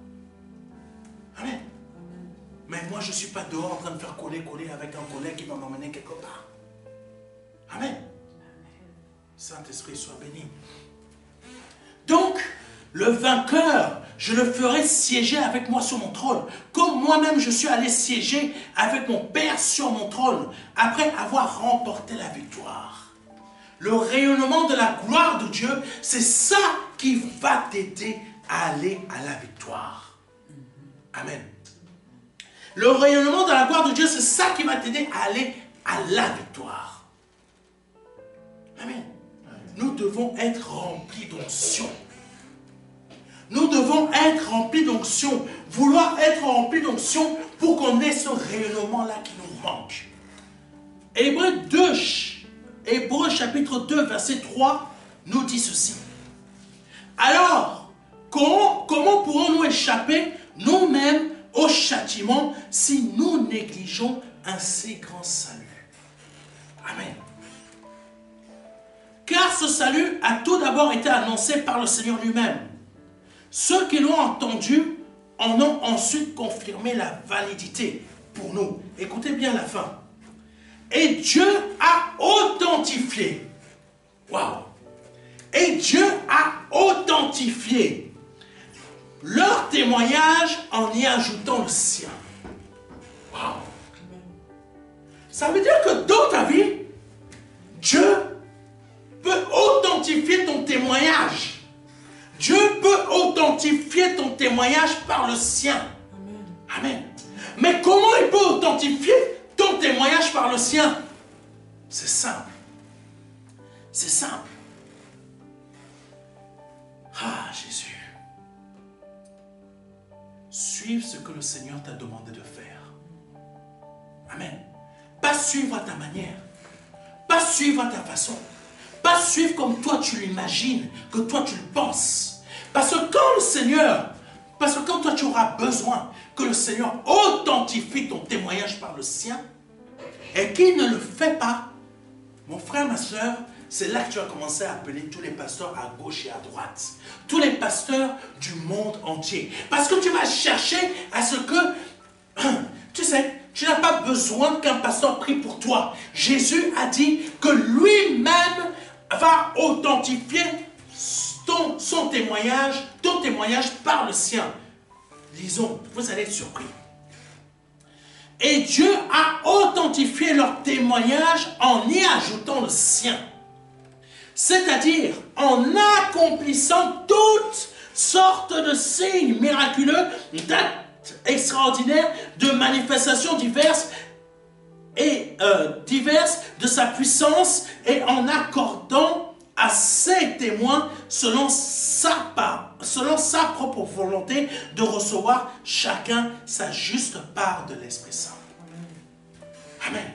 Amen. Mais moi, je ne suis pas dehors en train de faire coller avec un collègue qui va m'emmener quelque part. Amen. Saint-Esprit soit béni. Donc, le vainqueur, je le ferai siéger avec moi sur mon trône, comme moi-même je suis allé siéger avec mon Père sur mon trône, après avoir remporté la victoire. Le rayonnement de la gloire de Dieu, c'est ça qui va t'aider à aller à la victoire. Amen. Le rayonnement de la gloire de Dieu, c'est ça qui va t'aider à aller à la victoire. Amen. Nous devons être remplis d'onction. Nous devons être remplis d'onction. Vouloir être remplis d'onction pour qu'on ait ce rayonnement-là qui nous manque. Hébreux chapitre 2, verset 3 nous dit ceci. Alors, comment pourrons-nous échapper nous-mêmes au châtiment si nous négligeons un si grand salut? Amen. Car ce salut a tout d'abord été annoncé par le Seigneur lui-même. Ceux qui l'ont entendu en ont ensuite confirmé la validité pour nous. Écoutez bien la fin. Et Dieu a authentifié. Waouh! Et Dieu a authentifié leur témoignage en y ajoutant le sien. Waouh! Ça veut dire que dans ta vie, Dieu peut authentifier ton témoignage. Dieu peut authentifier ton témoignage par le sien. Amen. Mais comment il peut authentifier ton témoignage par le sien? C'est simple. C'est simple. Ah, Jésus. Suive ce que le Seigneur t'a demandé de faire. Amen. Pas suivre à ta manière. Pas suivre à ta façon. Pas suivre comme toi tu l'imagines, que toi tu le penses. Parce que quand toi tu auras besoin que le Seigneur authentifie ton témoignage par le sien, et qu'il ne le fait pas, mon frère, ma soeur, c'est là que tu vas commencer à appeler tous les pasteurs à gauche et à droite. Tous les pasteurs du monde entier. Parce que tu vas chercher à ce que, tu sais, tu n'as pas besoin qu'un pasteur prie pour toi. Jésus a dit que lui-même va authentifier ton témoignage par le sien. Lisons, vous allez être surpris. Et Dieu a authentifié leur témoignage en y ajoutant le sien. C'est-à-dire en accomplissant toutes sortes de signes miraculeux, d'actes extraordinaires, de manifestations diverses de sa puissance, et en accordant à ses témoins selon sa propre volonté de recevoir chacun sa juste part de l'Esprit Saint. Amen.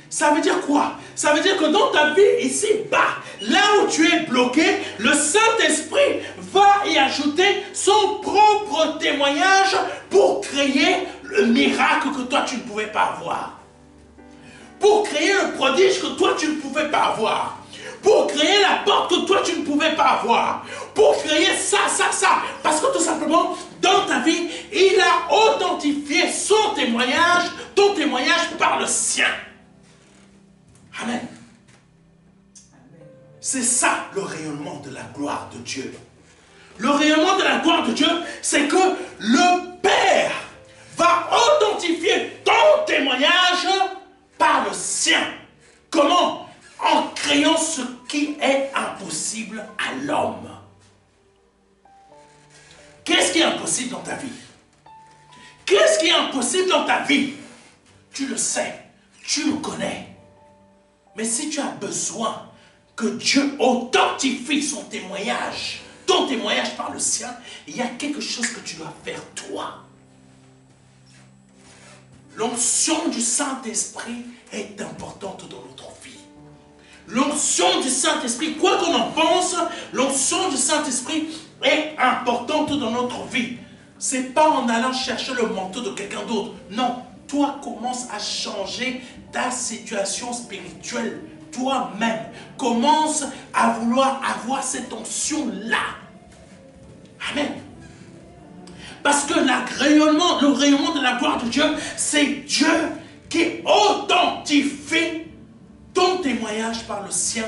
Ça veut dire quoi? Ça veut dire que dans ta vie ici-bas, là où tu es bloqué, le Saint-Esprit va y ajouter son propre témoignage pour créer le miracle que toi tu ne pouvais pas avoir. Pour créer le prodige que toi tu ne pouvais pas avoir. Pour créer la porte que toi tu ne pouvais pas avoir. Pour créer ça. Parce que tout simplement, dans ta vie, il a authentifié son témoignage ton témoignage par le sien. Amen. C'est ça le rayonnement de la gloire de Dieu. Le rayonnement de la gloire de Dieu, c'est que le Père va authentifier ton témoignage par le sien. Comment? En créant ce qui est impossible à l'homme. Qu'est-ce qui est impossible dans ta vie? Qu'est-ce qui est impossible dans ta vie? Tu le sais, tu le connais. Mais si tu as besoin que Dieu authentifie son témoignage, ton témoignage par le sien, il y a quelque chose que tu dois faire toi. L'onction du Saint-Esprit est importante dans notre vie. L'onction du Saint-Esprit, quoi qu'on en pense, l'onction du Saint-Esprit est importante dans notre vie. Ce n'est pas en allant chercher le manteau de quelqu'un d'autre. Non, toi commence à changer ta situation spirituelle. Toi-même, commence à vouloir avoir cette onction-là. Amen. Parce que le rayonnement de la gloire de Dieu, c'est Dieu qui authentifie ton témoignage par le sien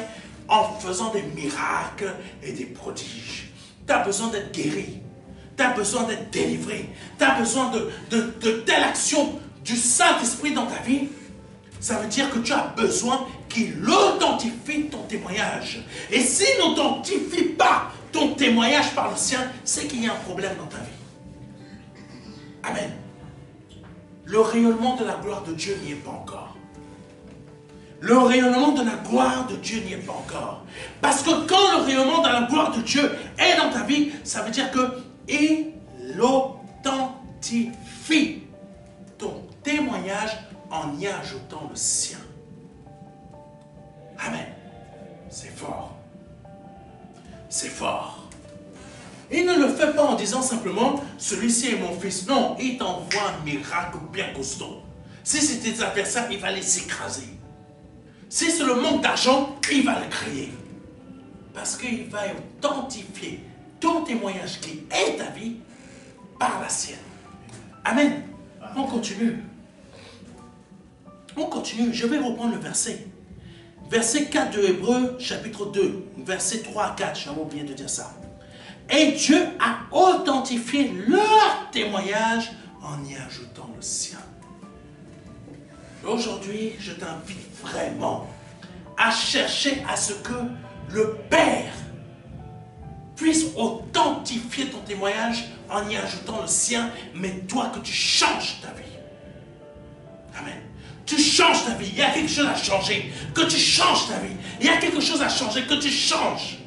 en faisant des miracles et des prodiges. Tu as besoin d'être guéri. Tu as besoin d'être délivré. Tu as besoin de telle action du Saint-Esprit dans ta vie. Ça veut dire que tu as besoin qu'il authentifie ton témoignage. Et s'il n'authentifie pas ton témoignage par le sien, c'est qu'il y a un problème dans ta vie. Amen. Le rayonnement de la gloire de Dieu n'y est pas encore. Le rayonnement de la gloire de Dieu n'y est pas encore. Parce que quand le rayonnement de la gloire de Dieu est dans ta vie, ça veut dire qu'il authentifie ton témoignage en y ajoutant le sien. Amen. C'est fort. C'est fort. Il ne le fait pas en disant simplement, celui-ci est mon fils. Non, il t'envoie un miracle bien costaud. Si c'est tes adversaires, il va les écraser. Si c'est le manque d'argent, il va le créer. Parce qu'il va authentifier ton témoignage qui est ta vie par la sienne. Amen. On continue. On continue. Je vais reprendre le verset. Verset 4 de Hébreux, chapitre 2. Verset 3 à 4. J'avais oublié de dire ça. Et Dieu a authentifié leur témoignage en y ajoutant le sien. Aujourd'hui, je t'invite vraiment à chercher à ce que le Père puisse authentifier ton témoignage en y ajoutant le sien, mais toi que tu changes ta vie. Amen. Tu changes ta vie, il y a quelque chose à changer, que tu changes ta vie. Il y a quelque chose à changer, que tu changes.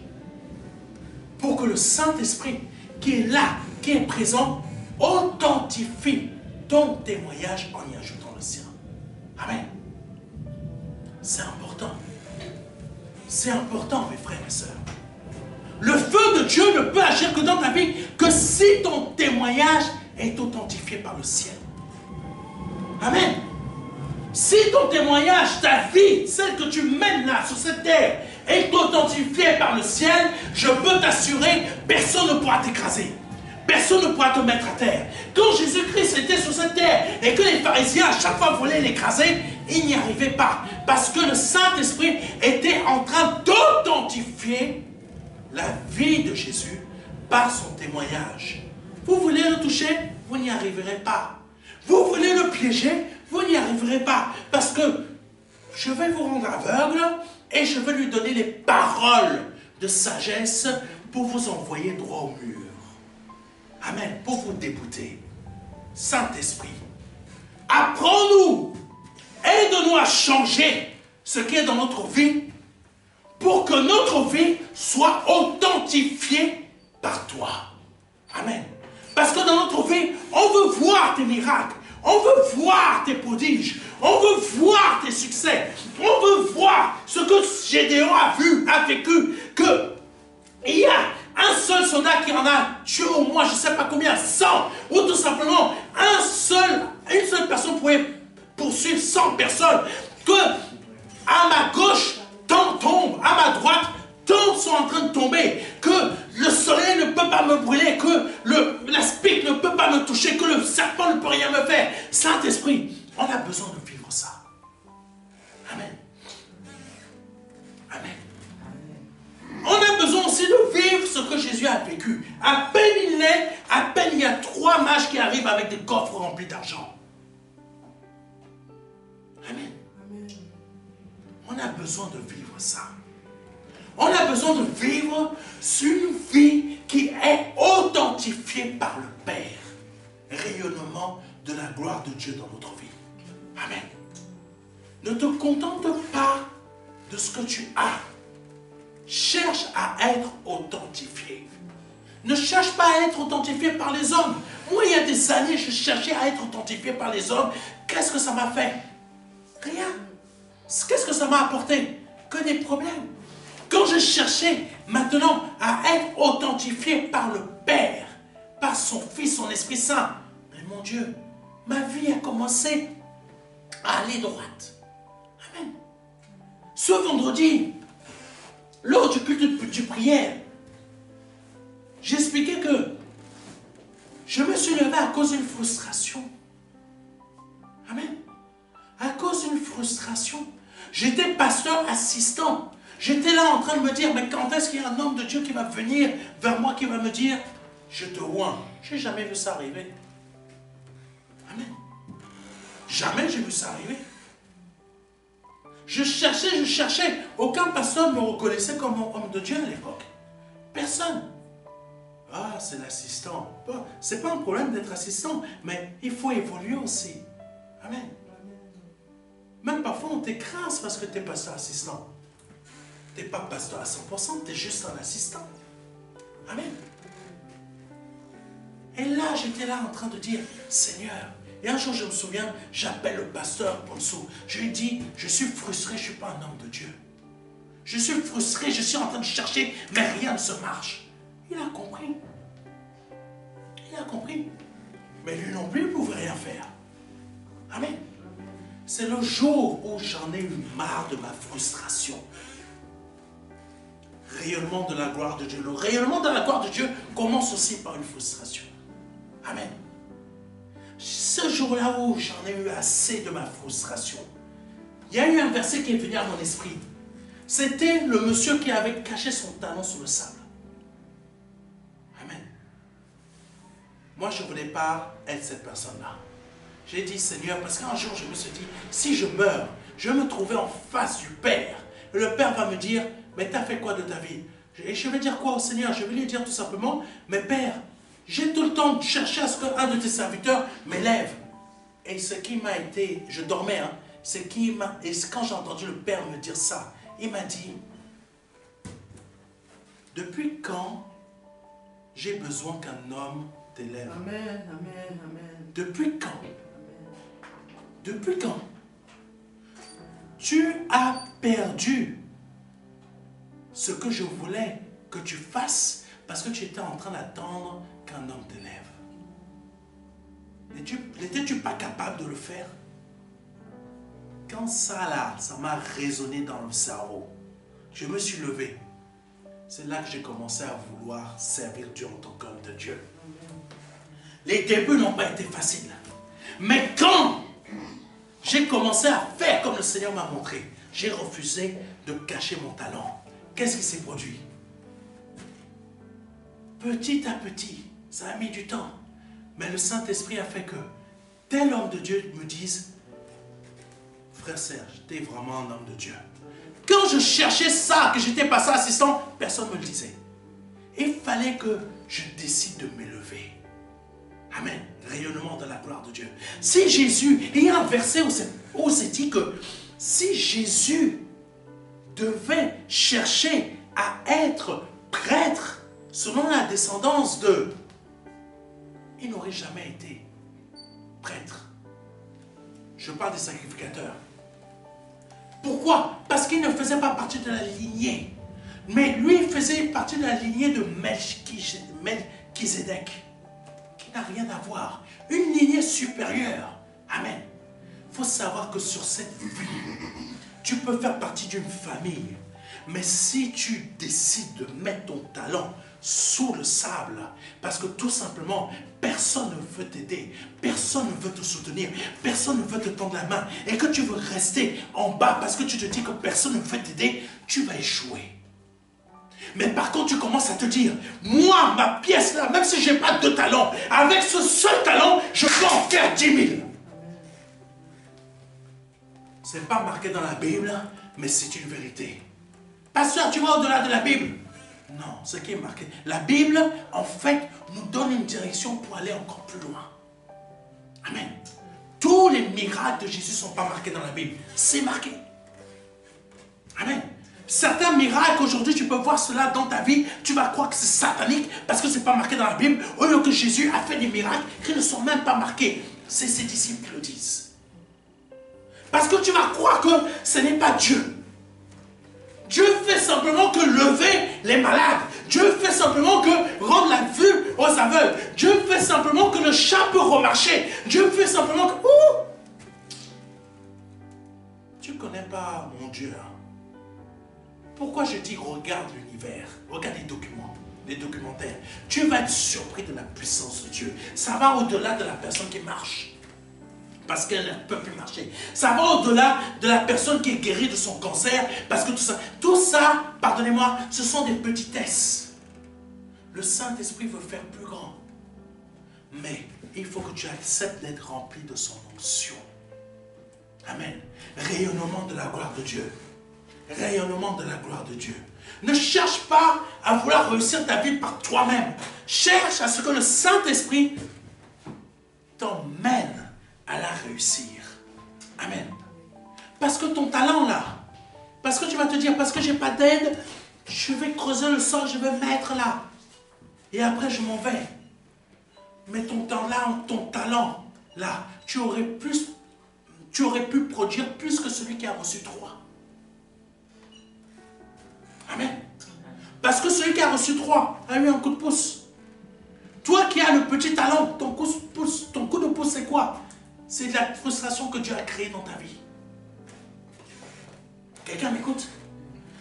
Pour que le Saint-Esprit qui est là, qui est présent, authentifie ton témoignage en y ajoutant le sien. Amen. C'est important. C'est important, mes frères et sœurs. Le feu de Dieu ne peut agir que dans ta vie que si ton témoignage est authentifié par le ciel. Amen. Si ton témoignage, ta vie, celle que tu mènes là, sur cette terre, est authentifiée par le ciel, je peux t'assurer, personne ne pourra t'écraser. Personne ne pourra te mettre à terre. Quand Jésus-Christ était sur cette terre et que les pharisiens à chaque fois voulaient l'écraser, ils n'y arrivaient pas. Parce que le Saint-Esprit était en train d'authentifier la vie de Jésus par son témoignage. Vous voulez le toucher? Vous n'y arriverez pas. Vous voulez le piéger? Vous n'y arriverez pas. Parce que je vais vous rendre aveugle et je vais lui donner les paroles de sagesse pour vous envoyer droit au mur. Amen. Pour vous débouter. Saint-Esprit, apprends-nous, aide-nous à changer ce qui est dans notre vie pour que notre vie soit authentifiée par toi. Amen. Parce que dans notre vie, on veut voir tes miracles, on veut voir tes prodiges, on veut voir tes succès, on veut voir ce que Gédéon a vu, a vécu, qu'il y a un seul soldat qui en a tué au moins, je ne sais pas combien, 100, ou tout simplement une seule personne pouvait poursuivre 100 personnes, que à ma gauche, tant tombe, à ma droite, tant sont en train de tomber, que le soleil ne peut pas me brûler, que la spique ne peut pas me toucher, que le serpent ne peut rien me faire. Saint-Esprit, on a besoin Dieu a vécu. À peine il naît, à peine il y a 3 mages qui arrivent avec des coffres remplis d'argent. Amen. Amen. On a besoin de vivre ça. On a besoin de vivre une vie qui est authentifiée par le Père. Rayonnement de la gloire de Dieu dans notre vie. Amen. Ne te contente pas de ce que tu as. Cherche à être authentifié. Ne cherche pas à être authentifié par les hommes. Moi, il y a des années, je cherchais à être authentifié par les hommes. Qu'est-ce que ça m'a fait? Rien. Qu'est-ce que ça m'a apporté? Que des problèmes. Quand je cherchais maintenant à être authentifié par le Père, par son Fils, son Esprit Saint, mais mon Dieu, ma vie a commencé à aller droite. Amen. Ce vendredi, lors du culte de prière, j'expliquais que je me suis levé à cause d'une frustration. Amen. À cause d'une frustration. J'étais pasteur assistant. J'étais là en train de me dire, mais quand est-ce qu'il y a un homme de Dieu qui va venir vers moi, qui va me dire, je te oins. Je n'ai jamais vu ça arriver. Amen. Jamais j'ai vu ça arriver. Je cherchais. Aucun pasteur ne me reconnaissait comme homme de Dieu à l'époque. Personne. Ah, c'est l'assistant. Ce n'est pas un problème d'être assistant, mais il faut évoluer aussi. Amen. Même parfois, on t'écrase parce que tu es pasteur assistant. Tu n'es pas pasteur à 100%, tu es juste un assistant. Amen. Et là, j'étais là en train de dire, Seigneur, et un jour, je me souviens, j'appelle le pasteur Ponsou. Je lui dis, je suis frustré, je ne suis pas un homme de Dieu. Je suis frustré, je suis en train de chercher, mais rien ne se marche. Il a compris. Il a compris. Mais lui non plus, il ne pouvait rien faire. Amen. C'est le jour où j'en ai eu marre de ma frustration. Rayonnement de la gloire de Dieu. Le rayonnement de la gloire de Dieu commence aussi par une frustration. Amen. Ce jour-là où j'en ai eu assez de ma frustration, il y a eu un verset qui est venu à mon esprit. C'était le monsieur qui avait caché son talent sous le sable. Amen. Moi, je ne voulais pas être cette personne-là. J'ai dit, Seigneur, parce qu'un jour, je me suis dit, si je meurs, je vais me trouver en face du Père. Et le Père va me dire, mais tu as fait quoi de ta vie? Et je vais dire quoi au Seigneur? Je vais lui dire tout simplement, mais Père, j'ai tout le temps cherché à ce qu'un de tes serviteurs m'élève. Et ce qui m'a été, je dormais, hein, et quand j'ai entendu le Père me dire ça, il m'a dit, depuis quand j'ai besoin qu'un homme t'élève? Amen, amen, amen. Depuis quand? Depuis quand? Tu as perdu ce que je voulais que tu fasses parce que tu étais en train d'attendre qu'un homme t'élève. N'étais-tu pas capable de le faire? Quand ça là, ça m'a résonné dans le cerveau, je me suis levé. C'est là que j'ai commencé à vouloir servir Dieu en tant qu'homme de Dieu. Les débuts n'ont pas été faciles. Mais quand j'ai commencé à faire comme le Seigneur m'a montré, j'ai refusé de cacher mon talent. Qu'est-ce qui s'est produit? Petit à petit, ça a mis du temps. Mais le Saint-Esprit a fait que tel homme de Dieu me dise, frère Serge, tu es vraiment un homme de Dieu. Quand je cherchais ça, que j'étais passé assistant, personne ne me le disait. Il fallait que je décide de m'élever. Amen. Rayonnement de la gloire de Dieu. Si Jésus, il y a un verset où c'est dit que si Jésus devait chercher à être prêtre selon la descendance de... il n'aurait jamais été prêtre. Je parle des sacrificateurs. Pourquoi? Parce qu'il ne faisait pas partie de la lignée. Mais lui, il faisait partie de la lignée de Melchizedek, qui n'a rien à voir. Une lignée supérieure. Amen. Il faut savoir que sur cette vie, tu peux faire partie d'une famille. Mais si tu décides de mettre ton talent sous le sable, parce que tout simplement, personne ne veut t'aider, personne ne veut te soutenir, personne ne veut te tendre la main, et que tu veux rester en bas parce que tu te dis que personne ne veut t'aider, tu vas échouer. Mais par contre, tu commences à te dire, moi, ma pièce là, même si je n'ai pas 2 talents, avec ce seul talent, je peux en faire 10 000. Ce n'est pas marqué dans la Bible, mais c'est une vérité. Pasteur, tu vas au-delà de la Bible? Non, ce qui est marqué. La Bible, en fait, nous donne une direction pour aller encore plus loin. Amen. Tous les miracles de Jésus ne sont pas marqués dans la Bible. C'est marqué. Amen. Certains miracles, aujourd'hui, tu peux voir cela dans ta vie, tu vas croire que c'est satanique parce que ce n'est pas marqué dans la Bible, au lieu que Jésus a fait des miracles qui ne sont même pas marqués. C'est ses disciples qui le disent. Parce que tu vas croire que ce n'est pas Dieu. Dieu fait simplement que lever les malades. Dieu fait simplement que rendre la vue aux aveugles. Dieu fait simplement que le chat peut remarcher. Dieu fait simplement que... Tu ne connais pas mon Dieu. Hein? Pourquoi je dis regarde l'univers, regarde les documentaires. Tu vas être surpris de la puissance de Dieu. Ça va au-delà de la personne qui marche. Parce qu'elle ne peut plus marcher. Ça va au-delà de la personne qui est guérie de son cancer. Parce que tout ça, pardonnez-moi, ce sont des petitesses. Le Saint-Esprit veut faire plus grand. Mais il faut que tu acceptes d'être rempli de son onction. Amen. Rayonnement de la gloire de Dieu. Rayonnement de la gloire de Dieu. Ne cherche pas à vouloir réussir ta vie par toi-même. Cherche à ce que le Saint-Esprit t'emmène à la réussir. Amen. Parce que ton talent là, parce que tu vas te dire, parce que j'ai pas d'aide, je vais creuser le sol, je vais mettre là. Et après je m'en vais. Mais ton talent là, tu aurais pu produire plus que celui qui a reçu 3. Amen. Parce que celui qui a reçu 3 a eu un coup de pouce. Toi qui as le petit talent, ton coup de pouce c'est quoi? C'est de la frustration que Dieu a créée dans ta vie. Quelqu'un m'écoute?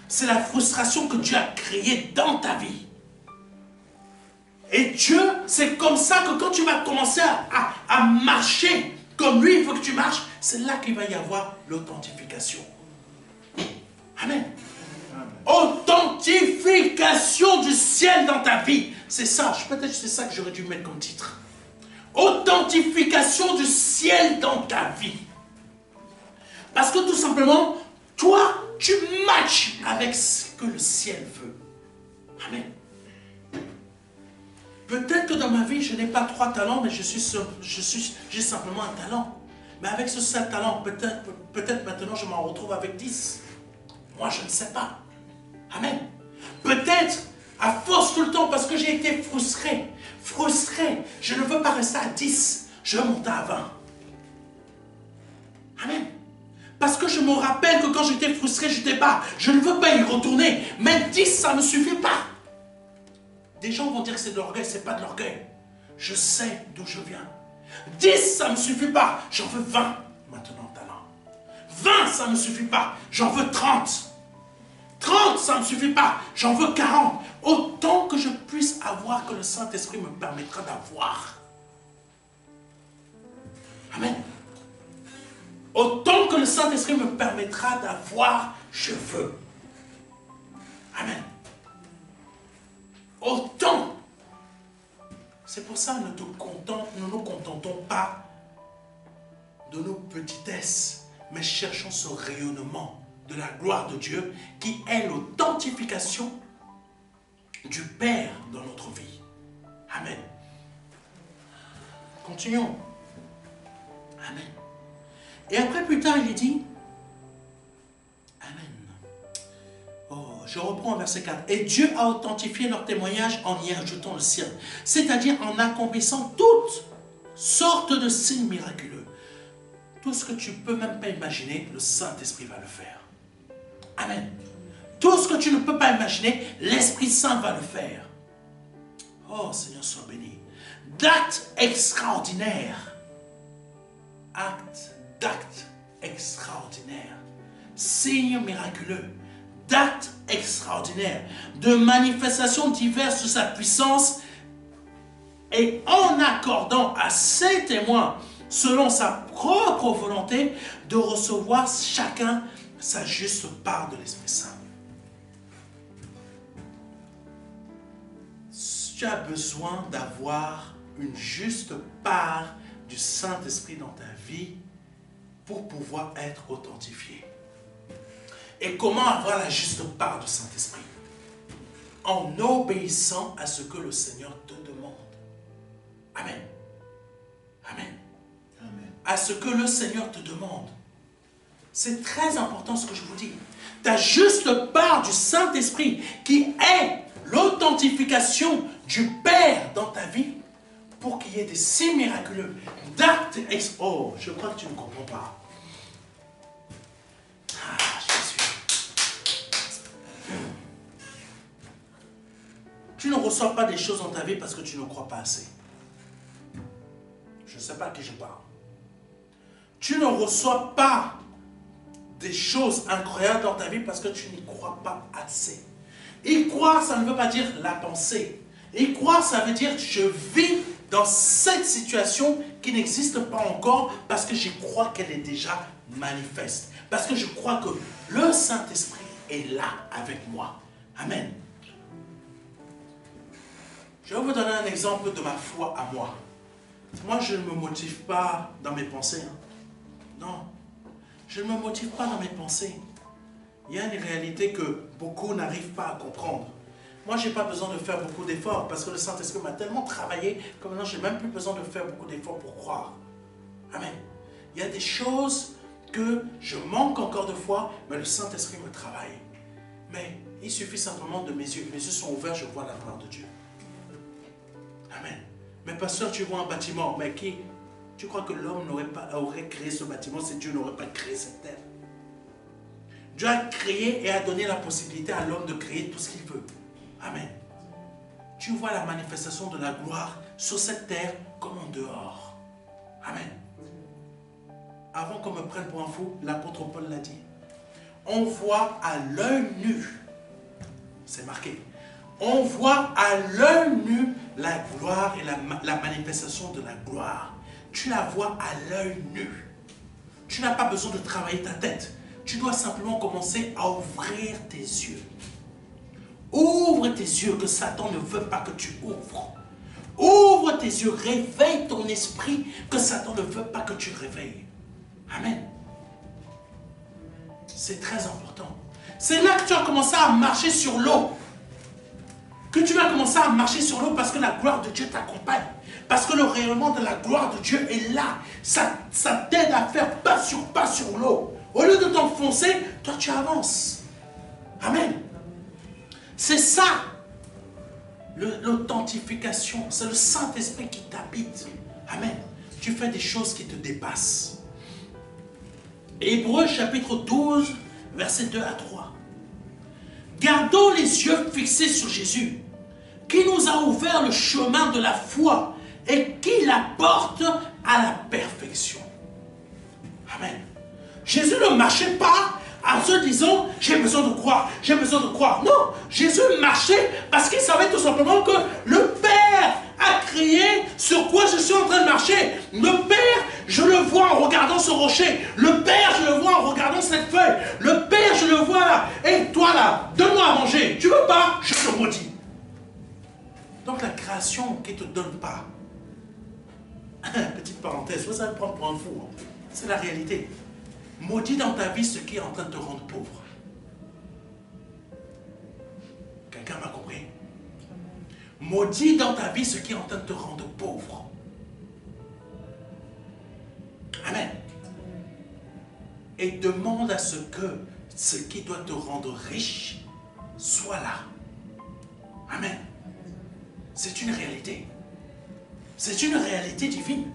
C'est la frustration que Dieu a créée dans ta vie. Et Dieu, c'est comme ça que quand tu vas commencer à marcher comme lui, il faut que tu marches, c'est là qu'il va y avoir l'authentification. Amen. Authentification du ciel dans ta vie. C'est ça, peut-être c'est ça que j'aurais dû mettre comme titre. Authentification du ciel dans ta vie. Parce que tout simplement, toi, tu matches avec ce que le ciel veut. Amen. Peut-être que dans ma vie, je n'ai pas 3 talents, mais j'ai simplement un talent. Mais avec ce seul talent, peut-être maintenant, je m'en retrouve avec 10. Moi, je ne sais pas. Amen. Peut-être, à force tout le temps, parce que j'ai été frustré, je ne veux pas rester à 10, je veux monter à 20. Amen. Parce que je me rappelle que quand j'étais frustré, j'étais bas. Je ne veux pas y retourner. Mais 10, ça ne me suffit pas. Des gens vont dire que c'est de l'orgueil, ce n'est pas de l'orgueil. Je sais d'où je viens. 10, ça ne me suffit pas. J'en veux 20 maintenant, talent. 20, ça ne me suffit pas. J'en veux 30. 30, ça ne me suffit pas. J'en veux 40. Autant que je puisse avoir, que le Saint-Esprit me permettra d'avoir. Amen. Autant que le Saint-Esprit me permettra d'avoir, je veux. Amen. Autant. C'est pour ça que nous ne nous contentons pas de nos petitesses, mais cherchons ce rayonnement de la gloire de Dieu qui est l'authentification du Père dans notre vie. Amen. Continuons. Amen. Et après, plus tard, il est dit, Amen. Oh, je reprends au verset 4. Et Dieu a authentifié leur témoignage en y ajoutant le sien, c'est-à-dire en accomplissant toutes sortes de signes miraculeux. Tout ce que tu ne peux même pas imaginer, le Saint-Esprit va le faire. Amen. Tout ce que tu ne peux pas imaginer, l'Esprit Saint va le faire. Oh Seigneur, sois béni. D'actes extraordinaires. D'actes extraordinaires. Signes miraculeux. D'actes extraordinaires. De manifestations diverses de sa puissance. Et en accordant à ses témoins, selon sa propre volonté, de recevoir chacun sa juste part de l'Esprit Saint. tu as besoin d'avoir une juste part du Saint-Esprit dans ta vie pour pouvoir être authentifié. Et comment avoir la juste part du Saint-Esprit? En obéissant à ce que le Seigneur te demande. Amen. Amen. Amen. À ce que le Seigneur te demande. C'est très important ce que je vous dis. Ta juste part du Saint-Esprit qui est l'authentification du Père dans ta vie pour qu'il y ait des signes miraculeux, d'actes Oh, je crois que tu ne comprends pas. Ah, Jésus. Tu ne reçois pas des choses dans ta vie parce que tu ne crois pas assez. Je ne sais pas à qui je parle. Tu ne reçois pas des choses incroyables dans ta vie parce que tu n'y crois pas assez. Y croire, ça ne veut pas dire la pensée. Y croire, ça veut dire je vis dans cette situation qui n'existe pas encore parce que j'y crois qu'elle est déjà manifeste. Parce que je crois que le Saint-Esprit est là avec moi. Amen. Je vais vous donner un exemple de ma foi à moi. Moi, je ne me motive pas dans mes pensées. Non. Je ne me motive pas dans mes pensées. Il y a une réalité que beaucoup n'arrivent pas à comprendre. Moi, je n'ai pas besoin de faire beaucoup d'efforts parce que le Saint-Esprit m'a tellement travaillé que maintenant, je n'ai même plus besoin de faire beaucoup d'efforts pour croire. Amen. Il y a des choses que je manque encore de foi, mais le Saint-Esprit me travaille. Mais il suffit simplement de mes yeux. Mes yeux sont ouverts, je vois la gloire de Dieu. Amen. Mais pasteur, tu vois un bâtiment, mais qui? Tu crois que l'homme aurait créé ce bâtiment si Dieu n'aurait pas créé cette terre? Dieu a créé et a donné la possibilité à l'homme de créer tout ce qu'il veut. Amen. Tu vois la manifestation de la gloire sur cette terre comme en dehors. Amen. Avant qu'on me prenne pour un fou, l'apôtre Paul l'a dit. On voit à l'œil nu, c'est marqué, on voit à l'œil nu la gloire et la manifestation de la gloire. Tu la vois à l'œil nu. Tu n'as pas besoin de travailler ta tête. Tu dois simplement commencer à ouvrir tes yeux. Ouvre tes yeux que Satan ne veut pas que tu ouvres. Ouvre tes yeux, réveille ton esprit que Satan ne veut pas que tu réveilles. Amen. C'est très important. C'est là que tu vas commencer à marcher sur l'eau. Que tu vas commencer à marcher sur l'eau parce que la gloire de Dieu t'accompagne. Parce que le rayonnement de la gloire de Dieu est là. Ça t'aide à faire pas sur l'eau. Au lieu de t'enfoncer, toi tu avances. Amen. C'est ça, l'authentification. C'est le Saint-Esprit qui t'habite. Amen. Tu fais des choses qui te dépassent. Hébreux chapitre 12, versets 2 à 3. Gardons les yeux fixés sur Jésus, qui nous a ouvert le chemin de la foi et qui la porte à la perfection. Amen. Jésus ne marchait pas en se disant « j'ai besoin de croire, j'ai besoin de croire ». Non, Jésus marchait parce qu'il savait tout simplement que le Père a créé sur quoi je suis en train de marcher. Le Père, je le vois en regardant ce rocher. Le Père, je le vois en regardant cette feuille. Le Père, je le vois là. Et toi là, donne-moi à manger. Tu veux pas? Je te maudis. Donc la création qui ne te donne pas. Petite parenthèse, vous allez me prendre pour un fou. C'est la réalité. Maudis dans ta vie ce qui est en train de te rendre pauvre. Quelqu'un m'a compris? Maudis dans ta vie ce qui est en train de te rendre pauvre. Amen. Et demande à ce que ce qui doit te rendre riche soit là. Amen. C'est une réalité. C'est une réalité divine.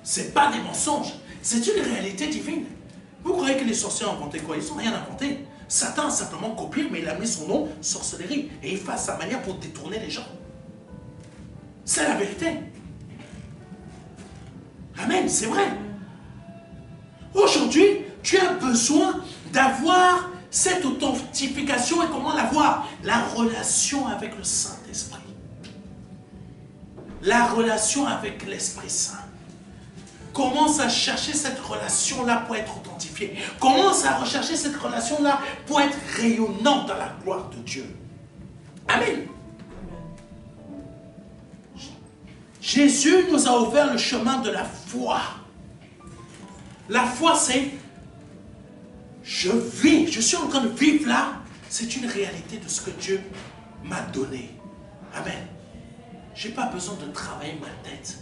Ce n'est pas des mensonges. C'est une réalité divine. Vous croyez que les sorciers ont inventé quoi? Ils n'ont rien inventé. Satan a simplement copié, mais il a mis son nom, sorcellerie. Et il fait sa manière pour détourner les gens. C'est la vérité. Amen, c'est vrai. Aujourd'hui, tu as besoin d'avoir cette authentification. Et comment l'avoir? La relation avec le Saint-Esprit. La relation avec l'Esprit Saint. Commence à chercher cette relation-là pour être authentifié. Commence à rechercher cette relation-là pour être rayonnant dans la gloire de Dieu. Amen. Jésus nous a ouvert le chemin de la foi. La foi, c'est je vis, je suis en train de vivre là. C'est une réalité de ce que Dieu m'a donné. Amen. Je n'ai pas besoin de travailler ma tête,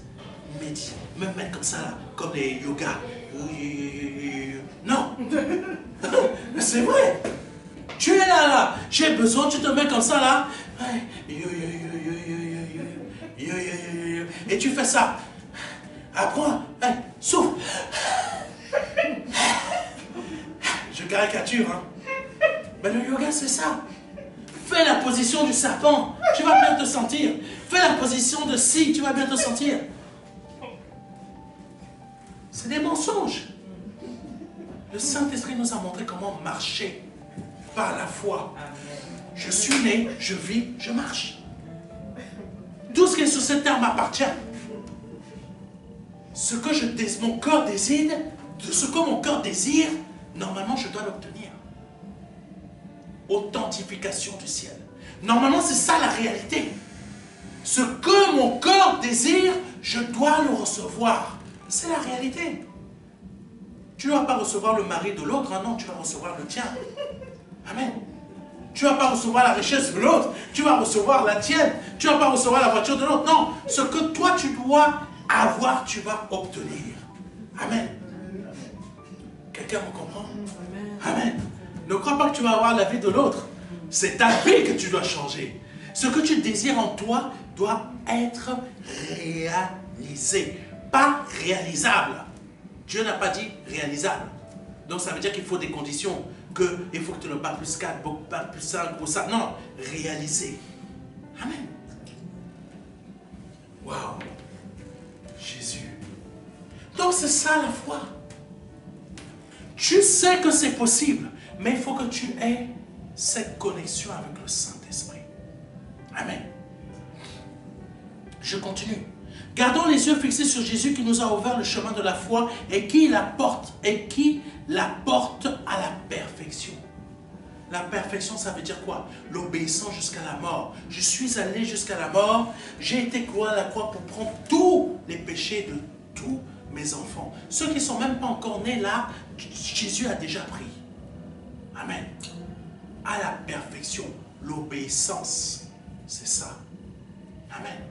me mettre comme ça, là, comme les yogas. Non. C'est vrai. Tu es là. J'ai besoin, tu te mets comme ça là. Et tu fais ça. Apprends, souffle. Je caricature, hein. Mais le yoga, c'est ça. Fais la position du serpent, tu vas bien te sentir. Fais la position de si, tu vas bien te sentir. C'est des mensonges. Le Saint-Esprit nous a montré comment marcher par la foi. Je suis né, je vis, je marche. Tout ce qui est sur cette terre m'appartient. Ce que mon cœur désire, ce que mon cœur désire, normalement je dois l'obtenir. Authentification du ciel. Normalement c'est ça la réalité. Ce que mon cœur désire, je dois le recevoir. C'est la réalité. Tu ne vas pas recevoir le mari de l'autre, hein, non, tu vas recevoir le tien. Amen. Tu ne vas pas recevoir la richesse de l'autre, tu vas recevoir la tienne. Tu ne vas pas recevoir la voiture de l'autre. Non, ce que toi tu dois avoir, tu vas obtenir. Amen. Quelqu'un me comprend? Amen. Ne crois pas que tu vas avoir la vie de l'autre. C'est ta vie que tu dois changer. Ce que tu désires en toi doit être réalisé. Pas réalisable. Dieu n'a pas dit réalisable. Donc ça veut dire qu'il faut des conditions. Il faut que tu le bac plus 4, bac plus 5 ou ça. Non, réalisé. Amen. Waouh. Jésus. Donc c'est ça la foi. Tu sais que c'est possible, mais il faut que tu aies cette connexion avec le Saint-Esprit. Amen. Je continue. Gardons les yeux fixés sur Jésus qui nous a ouvert le chemin de la foi et qui la porte à la perfection. La perfection, ça veut dire quoi? L'obéissance jusqu'à la mort. Je suis allé jusqu'à la mort. J'ai été cloué à la croix pour prendre tous les péchés de tous mes enfants. Ceux qui ne sont même pas encore nés là, Jésus a déjà pris. Amen. À la perfection, l'obéissance, c'est ça. Amen.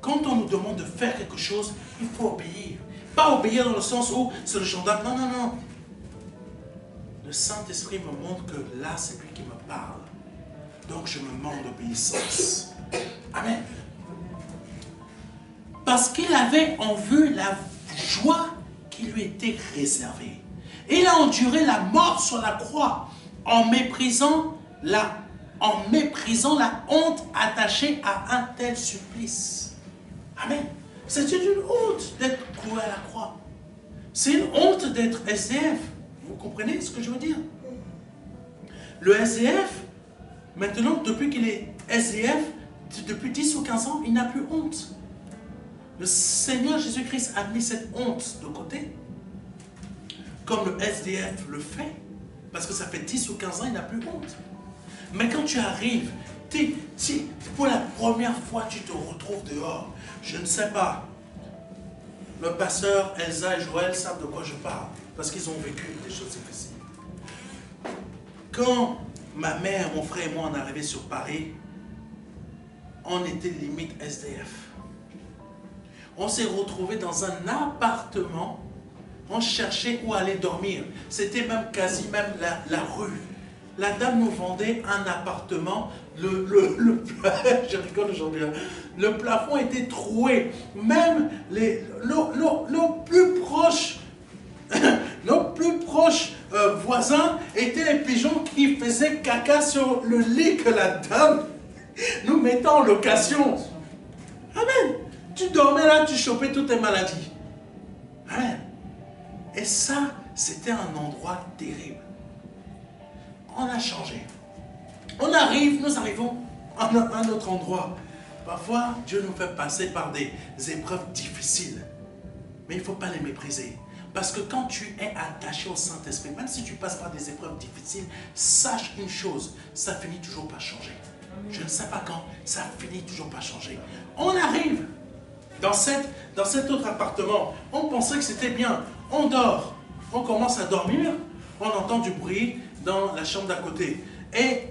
Quand on nous demande de faire quelque chose, il faut obéir. Pas obéir dans le sens où c'est le gendarme. Non, non, non. Le Saint-Esprit me montre que là, c'est lui qui me parle. Donc, je me demande d'obéissance. Amen. Parce qu'il avait en vue la joie qui lui était réservée. Il a enduré la mort sur la croix en méprisant la honte attachée à un tel supplice. Amen. C'est une honte d'être cloué à la croix. C'est une honte d'être SDF. Vous comprenez ce que je veux dire? Le SDF, maintenant, depuis qu'il est SDF, depuis 10 ou 15 ans, il n'a plus honte. Le Seigneur Jésus-Christ a mis cette honte de côté. Comme le SDF le fait. Parce que ça fait 10 ou 15 ans, il n'a plus honte. Mais quand tu arrives, pour la première fois, tu te retrouves dehors. Je ne sais pas. Le pasteur Elsa et Joël savent de quoi je parle. Parce qu'ils ont vécu des choses difficiles. Quand ma mère, mon frère et moi, on est arrivés sur Paris, on était limite SDF. On s'est retrouvés dans un appartement. On cherchait où aller dormir. C'était même quasi même la rue. La dame nous vendait un appartement. Je rigole aujourd'hui. Le plafond était troué. Même nos plus proches voisins étaient les pigeons qui faisaient caca sur le lit que la dame nous mettait en location. Amen. Tu dormais là, tu chopais toutes tes maladies. Amen. Et ça, c'était un endroit terrible. On a changé. Nous arrivons à un autre endroit. Parfois, Dieu nous fait passer par des épreuves difficiles. Mais il ne faut pas les mépriser. Parce que quand tu es attaché au Saint-Esprit, même si tu passes par des épreuves difficiles, sache une chose, ça finit toujours par changer. Je ne sais pas quand, ça finit toujours par changer. On arrive. Dans cet autre appartement, on pensait que c'était bien. On dort. On commence à dormir. On entend du bruit dans la chambre d'à côté. Et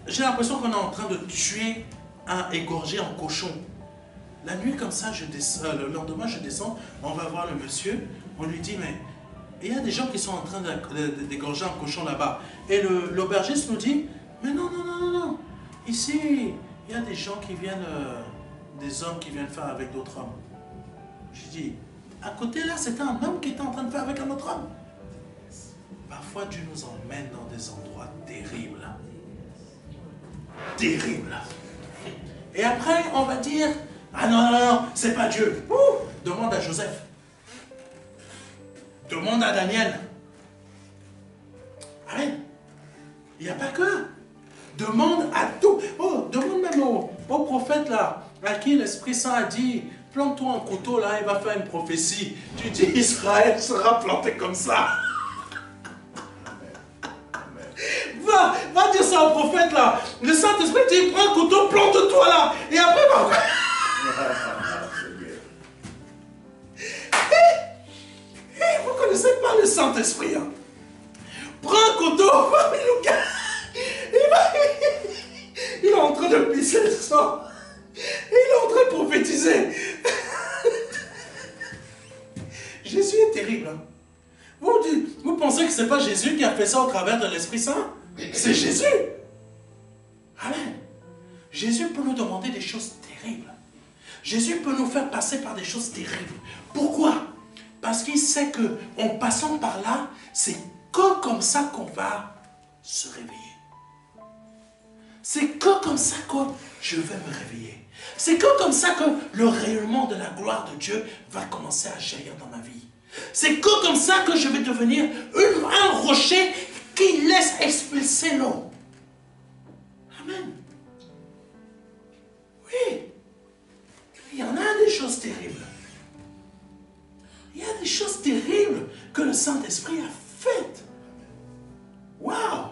j'ai l'impression qu'on est en train de tuer égorger un cochon. La nuit comme ça, je descends, le lendemain je descends, on va voir le monsieur, on lui dit mais il y a des gens qui sont en train d'égorger un cochon là-bas. Et l'aubergiste nous dit mais non, non, non, non, non. Ici, il y a des gens qui viennent, des hommes qui viennent faire avec d'autres hommes. Je dis, à côté là, c'était un homme qui était en train de faire avec un autre homme. Parfois, Dieu nous emmène dans des endroits terribles. Terribles. Et après, on va dire, ah non, non, non, c'est pas Dieu. Demande à Joseph. Demande à Daniel. Amen. Il n'y a pas que. Demande à tout. Oh, demande même au prophète là, à qui l'Esprit Saint a dit, plante-toi un couteau là, il va faire une prophétie. Tu dis, Israël sera planté comme ça. Va dire ça au prophète là. Le Saint-Esprit dit, prends un couteau, plante-toi là. Et après, vous ne connaissez pas le Saint-Esprit. Hein? Prends un couteau, il est en train de pisser le sang. Il est en train de prophétiser. Jésus est terrible. Hein? Vous pensez que ce n'est pas Jésus qui a fait ça au travers de l'Esprit Saint? C'est Jésus. Amen. Jésus peut nous demander des choses terribles. Jésus peut nous faire passer par des choses terribles. Pourquoi? Parce qu'il sait qu'en passant par là, c'est que comme ça qu'on va se réveiller. C'est que comme ça que je vais me réveiller. C'est que comme ça que le rayonnement de la gloire de Dieu va commencer à jaillir dans ma vie. C'est que comme ça que je vais devenir un rocher qui laisse expulser l'eau. Amen. Oui. Il y en a des choses terribles. Il y a des choses terribles que le Saint-Esprit a faites. Waouh!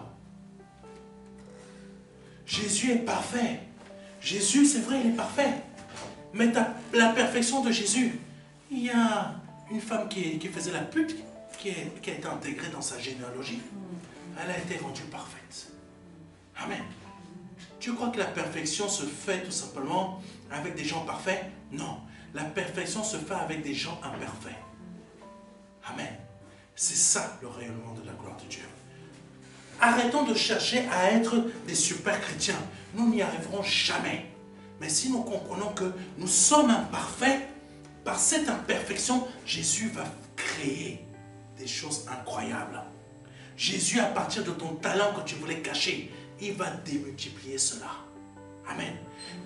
Jésus est parfait. Jésus, c'est vrai, il est parfait. Mais la perfection de Jésus, il y a une femme qui faisait la pute, qui a été intégrée dans sa généalogie. Elle a été rendue parfaite. Amen. Tu crois que la perfection se fait tout simplement avec des gens parfaits? Non. La perfection se fait avec des gens imparfaits. Amen. C'est ça le rayonnement de la gloire de Dieu. Arrêtons de chercher à être des super chrétiens. Nous n'y arriverons jamais. Mais si nous comprenons que nous sommes imparfaits, par cette imperfection, Jésus va créer des choses incroyables. Jésus, à partir de ton talent que tu voulais cacher, il va démultiplier cela. Amen.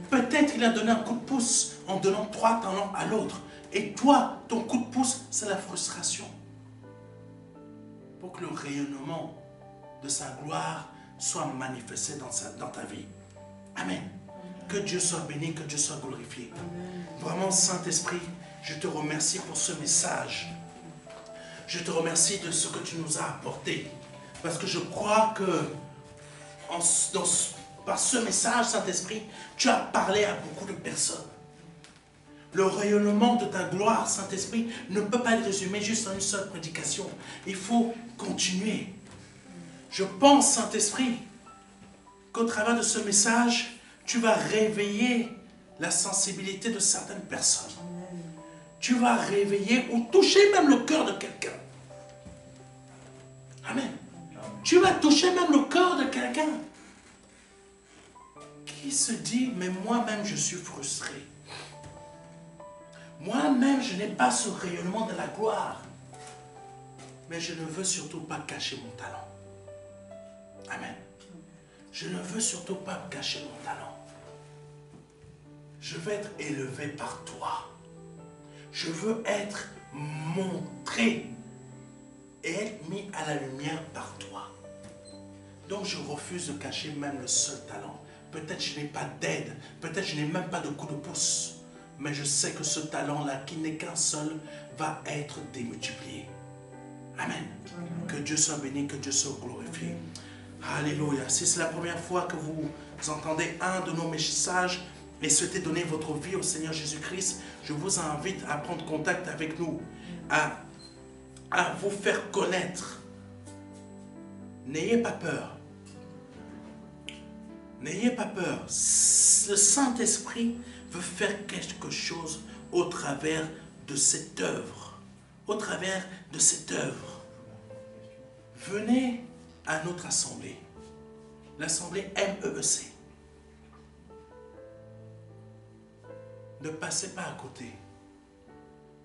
Peut-être il a donné un coup de pouce en donnant 3 talents à l'autre. Et toi, ton coup de pouce, c'est la frustration. Pour que le rayonnement de sa gloire soit manifesté dans ta vie. Amen. Que Dieu soit béni, que Dieu soit glorifié. Amen. Vraiment, Saint-Esprit, je te remercie pour ce message. Je te remercie de ce que tu nous as apporté. Parce que je crois que par ce message, Saint-Esprit, tu as parlé à beaucoup de personnes. Le rayonnement de ta gloire, Saint-Esprit, ne peut pas être résumé juste en une seule prédication. Il faut continuer. Je pense, Saint-Esprit, qu'au travers de ce message, tu vas réveiller la sensibilité de certaines personnes. Tu vas réveiller ou toucher même le cœur de quelqu'un. Amen. Tu vas toucher même le cœur de quelqu'un qui se dit, mais moi-même je suis frustré. Moi-même je n'ai pas ce rayonnement de la gloire. Mais je ne veux surtout pas cacher mon talent. Amen. Je ne veux surtout pas cacher mon talent. Je veux être élevé par toi. Je veux être montré et être mis à la lumière par toi. Donc je refuse de cacher même le seul talent. Peut-être je n'ai pas d'aide, peut-être je n'ai même pas de coup de pouce. Mais je sais que ce talent-là, qui n'est qu'un seul, va être démultiplié. Amen. Que Dieu soit béni, que Dieu soit glorifié. Alléluia. Si c'est la première fois que vous entendez un de nos messages, et souhaitez donner votre vie au Seigneur Jésus-Christ, je vous invite à prendre contact avec nous, à vous faire connaître. N'ayez pas peur. N'ayez pas peur. Le Saint-Esprit veut faire quelque chose au travers de cette œuvre. Au travers de cette œuvre. Venez à notre assemblée. L'assemblée MEEC. Ne passez pas à côté.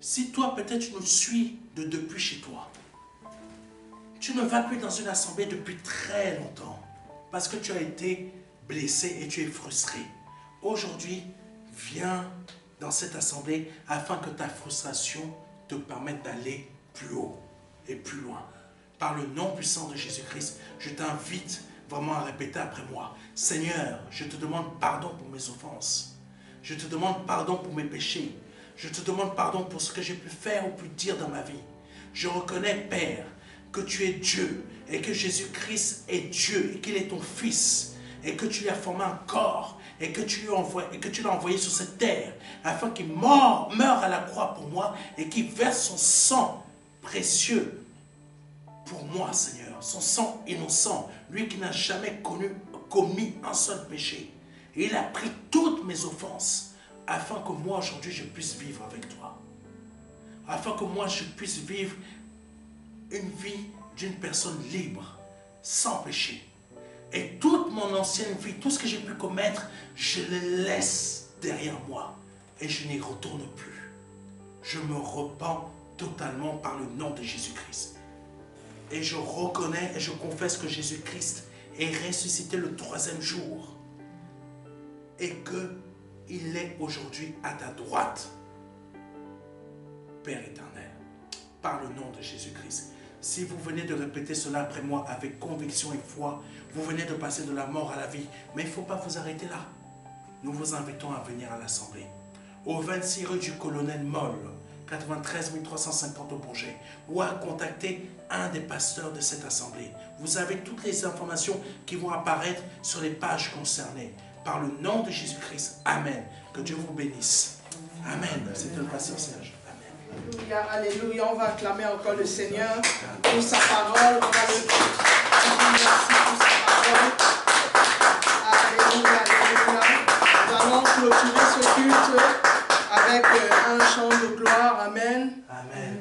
Si toi, peut-être, tu nous suis depuis chez toi, tu ne vas plus dans une assemblée depuis très longtemps parce que tu as été blessé et tu es frustré. Aujourd'hui, viens dans cette assemblée afin que ta frustration te permette d'aller plus haut et plus loin. Par le nom puissant de Jésus-Christ, je t'invite vraiment à répéter après moi. Seigneur, je te demande pardon pour mes offenses. Je te demande pardon pour mes péchés. Je te demande pardon pour ce que j'ai pu faire ou pu dire dans ma vie. Je reconnais, Père, que tu es Dieu et que Jésus-Christ est Dieu et qu'il est ton Fils et que tu lui as formé un corps et que tu l'as envoyé sur cette terre afin qu'il meure à la croix pour moi et qu'il verse son sang précieux pour moi, Seigneur. Son sang innocent, lui qui n'a jamais commis un seul péché. Et il a pris toutes mes offenses afin que moi aujourd'hui je puisse vivre avec toi. Afin que moi je puisse vivre une vie d'une personne libre, sans péché. Et toute mon ancienne vie, tout ce que j'ai pu commettre, je le laisse derrière moi. Et je n'y retourne plus. Je me repens totalement par le nom de Jésus-Christ. Et je reconnais et je confesse que Jésus-Christ est ressuscité le 3e jour. Et qu'il est aujourd'hui à ta droite, Père éternel, par le nom de Jésus-Christ. Si vous venez de répéter cela après moi avec conviction et foi, vous venez de passer de la mort à la vie. Mais il ne faut pas vous arrêter là. Nous vous invitons à venir à l'Assemblée. Au 26 rue du Colonel Moll, 93 350 au Bourget, ou à contacter un des pasteurs de cette Assemblée. Vous avez toutes les informations qui vont apparaître sur les pages concernées. Par le nom de Jésus-Christ, Amen. Que Dieu vous bénisse. Amen. C'est le passé, Serge. Alléluia, alléluia. On va acclamer encore le Seigneur pour sa parole. On va le merci pour sa parole. Alléluia, alléluia. Nous allons clôturer ce culte avec un chant de gloire. Amen. Amen.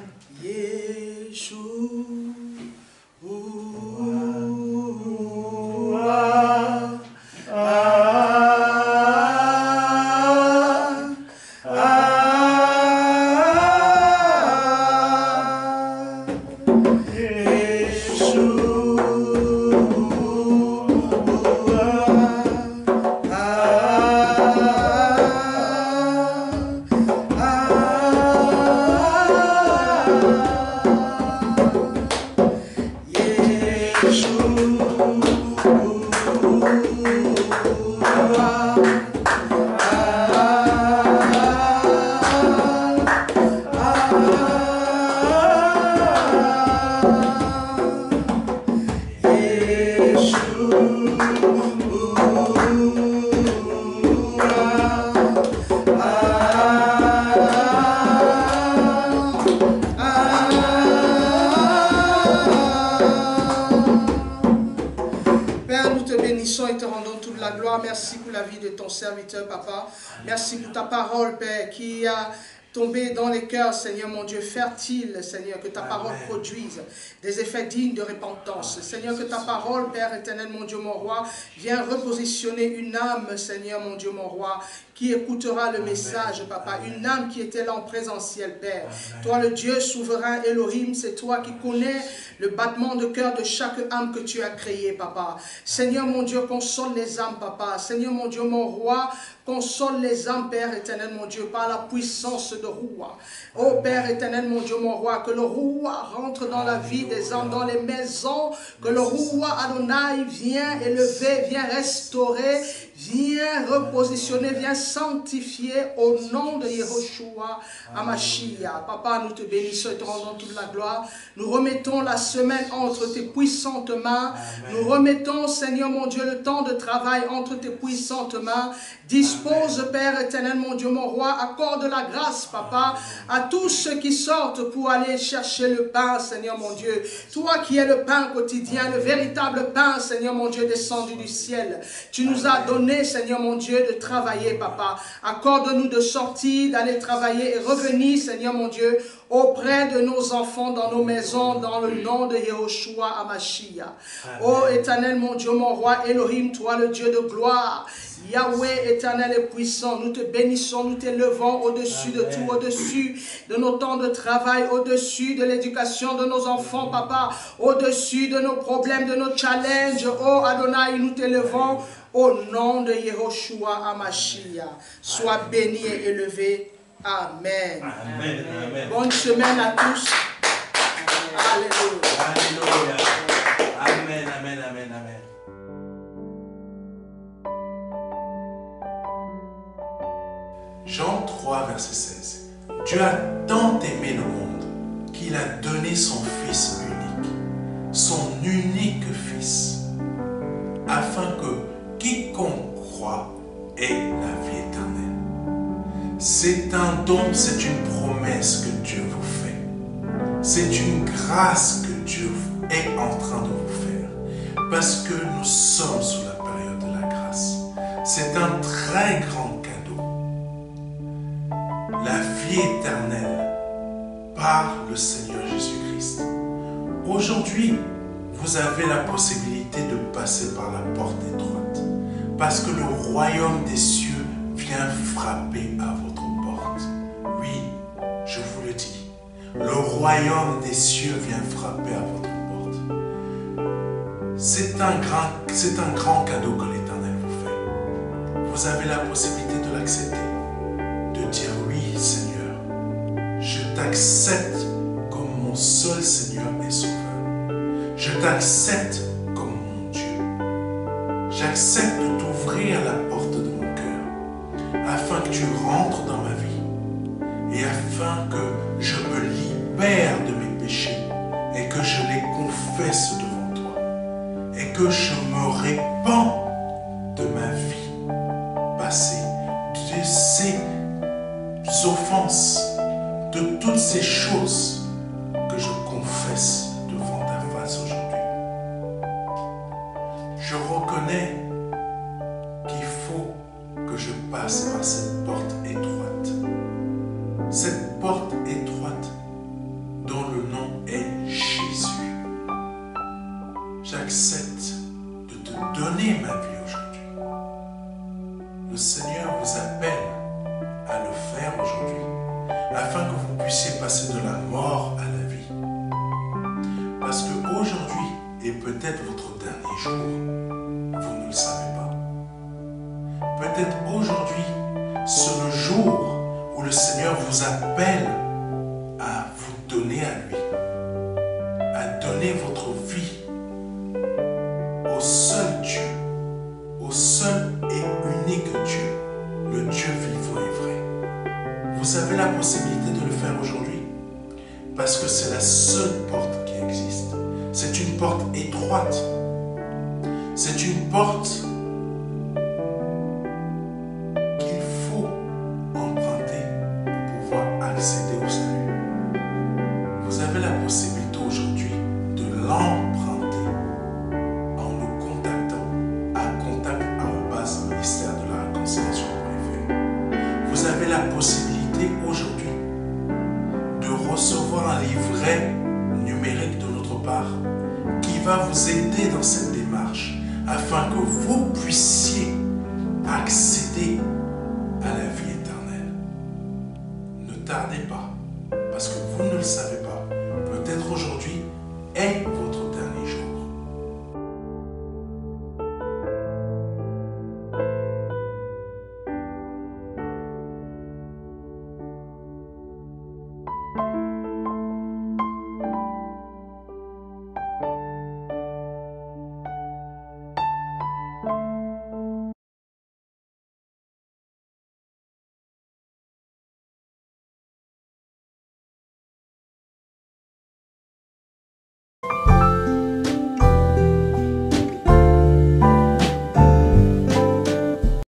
Merci pour la vie de ton serviteur, Papa. Merci pour ta parole, Père, qui a tombé dans les cœurs, Seigneur mon Dieu, fertile, Seigneur, que ta parole produise des effets dignes de repentance. Seigneur, que ta parole, Père éternel, mon Dieu, mon roi, vienne repositionner une âme, Seigneur, mon Dieu, mon roi, qui écoutera le message, Papa. Une âme qui était là en présentiel, Père. Toi, le Dieu souverain, Elohim, c'est toi qui connais le battement de cœur de chaque âme que tu as créée, Papa. Seigneur, mon Dieu, console les âmes, Papa. Seigneur, mon Dieu, mon roi, console les âmes, Père éternel, mon Dieu, par la puissance de Roua. Ô Père éternel, mon Dieu, mon roi, que le Roua rentre dans la vie des hommes, dans les maisons, que le Roua Adonai vient élever, vient restaurer, vient repositionner, vient sanctifier au nom de Yehoshua Hamashiach. Papa, nous te bénissons et te rendons toute la gloire. Nous remettons la semaine entre tes puissantes mains. Nous remettons, Seigneur mon Dieu, le temps de travail entre tes puissantes mains. Dispose, Père éternel, mon Dieu, mon roi, accorde la grâce, Papa, à tous ceux qui sortent pour aller chercher le pain, Seigneur mon Dieu. Toi qui es le pain quotidien, le véritable pain, Seigneur mon Dieu, descendu du ciel. Tu nous as donné, Seigneur mon Dieu, de travailler, Papa. Accorde-nous de sortir, d'aller travailler et revenir, Seigneur mon Dieu, auprès de nos enfants, dans nos maisons, dans le nom de Yehoshua Hamashiach. Ô éternel, mon Dieu, mon roi, Elohim, toi le Dieu de gloire, Yahweh éternel et puissant, nous te bénissons, nous t'élevons au-dessus de tout, au-dessus de nos temps de travail, au-dessus de l'éducation de nos enfants, Papa, au-dessus de nos problèmes, de nos challenges. Oh Adonai, nous t'élevons au nom de Yehoshua Hamashiach. Sois béni et élevé. Amen. Amen. Amen. Bonne semaine à tous. Alléluia. Alléluia. Amen, amen, amen, amen. Jean 3, verset 16. Dieu a tant aimé le monde qu'il a donné son Fils unique Fils, afin que quiconque croit ait la vie éternelle. C'est un don, c'est une promesse que Dieu vous fait. C'est une grâce que Dieu est en train de vous faire. Parce que nous sommes sous la période de la grâce. C'est un très grand cadeau. La vie éternelle par le Seigneur Jésus-Christ. Aujourd'hui, vous avez la possibilité de passer par la porte étroite. Parce que le royaume des cieux vient frapper à votre porte. Oui, je vous le dis. Le royaume des cieux vient frapper à votre porte. C'est un grand cadeau que l'Éternel vous fait. Vous avez la possibilité de l'accepter. De dire oui, Seigneur. Je t'accepte comme mon seul Seigneur et Sauveur. Je t'accepte comme mon Dieu. J'accepte de t'ouvrir la porte de mon cœur afin que tu rentres dans ma vie et afin que je me libère de mes péchés et que je les confesse devant toi et que je me répands de ma vie passée, de ces offenses, de toutes ces choses que je confesse devant ta face aujourd'hui. Je reconnais qu'il faut que je passe par cette porte étroite. Cette porte étroite dont le nom est Jésus. J'accepte de te donner ma vie aujourd'hui. Le Seigneur vous appelle à le faire aujourd'hui afin que vous puissiez passer de la mort à la vie. Parce qu'aujourd'hui est peut-être votre dernier jour. Vous ne le savez pas. Peut-être aujourd'hui, c'est le jour où le Seigneur vous appelle à vous donner à lui, à donner votre vie au seul Dieu, au seul et unique Dieu, le Dieu vivant et vrai. Vous avez la possibilité de le faire aujourd'hui parce que c'est la seule porte qui existe. C'est une porte étroite. C'est une porte qu'il faut emprunter pour pouvoir accéder au salut. Vous avez la possibilité aujourd'hui de l'emprunter en nous contactant à contact@ministère de la réconciliation.fr. Vous avez la possibilité aujourd'hui de recevoir un livret numérique de notre part qui va vous aider dans cette démarche afin que vous puissiez accéder à la vie éternelle. Ne tardez pas.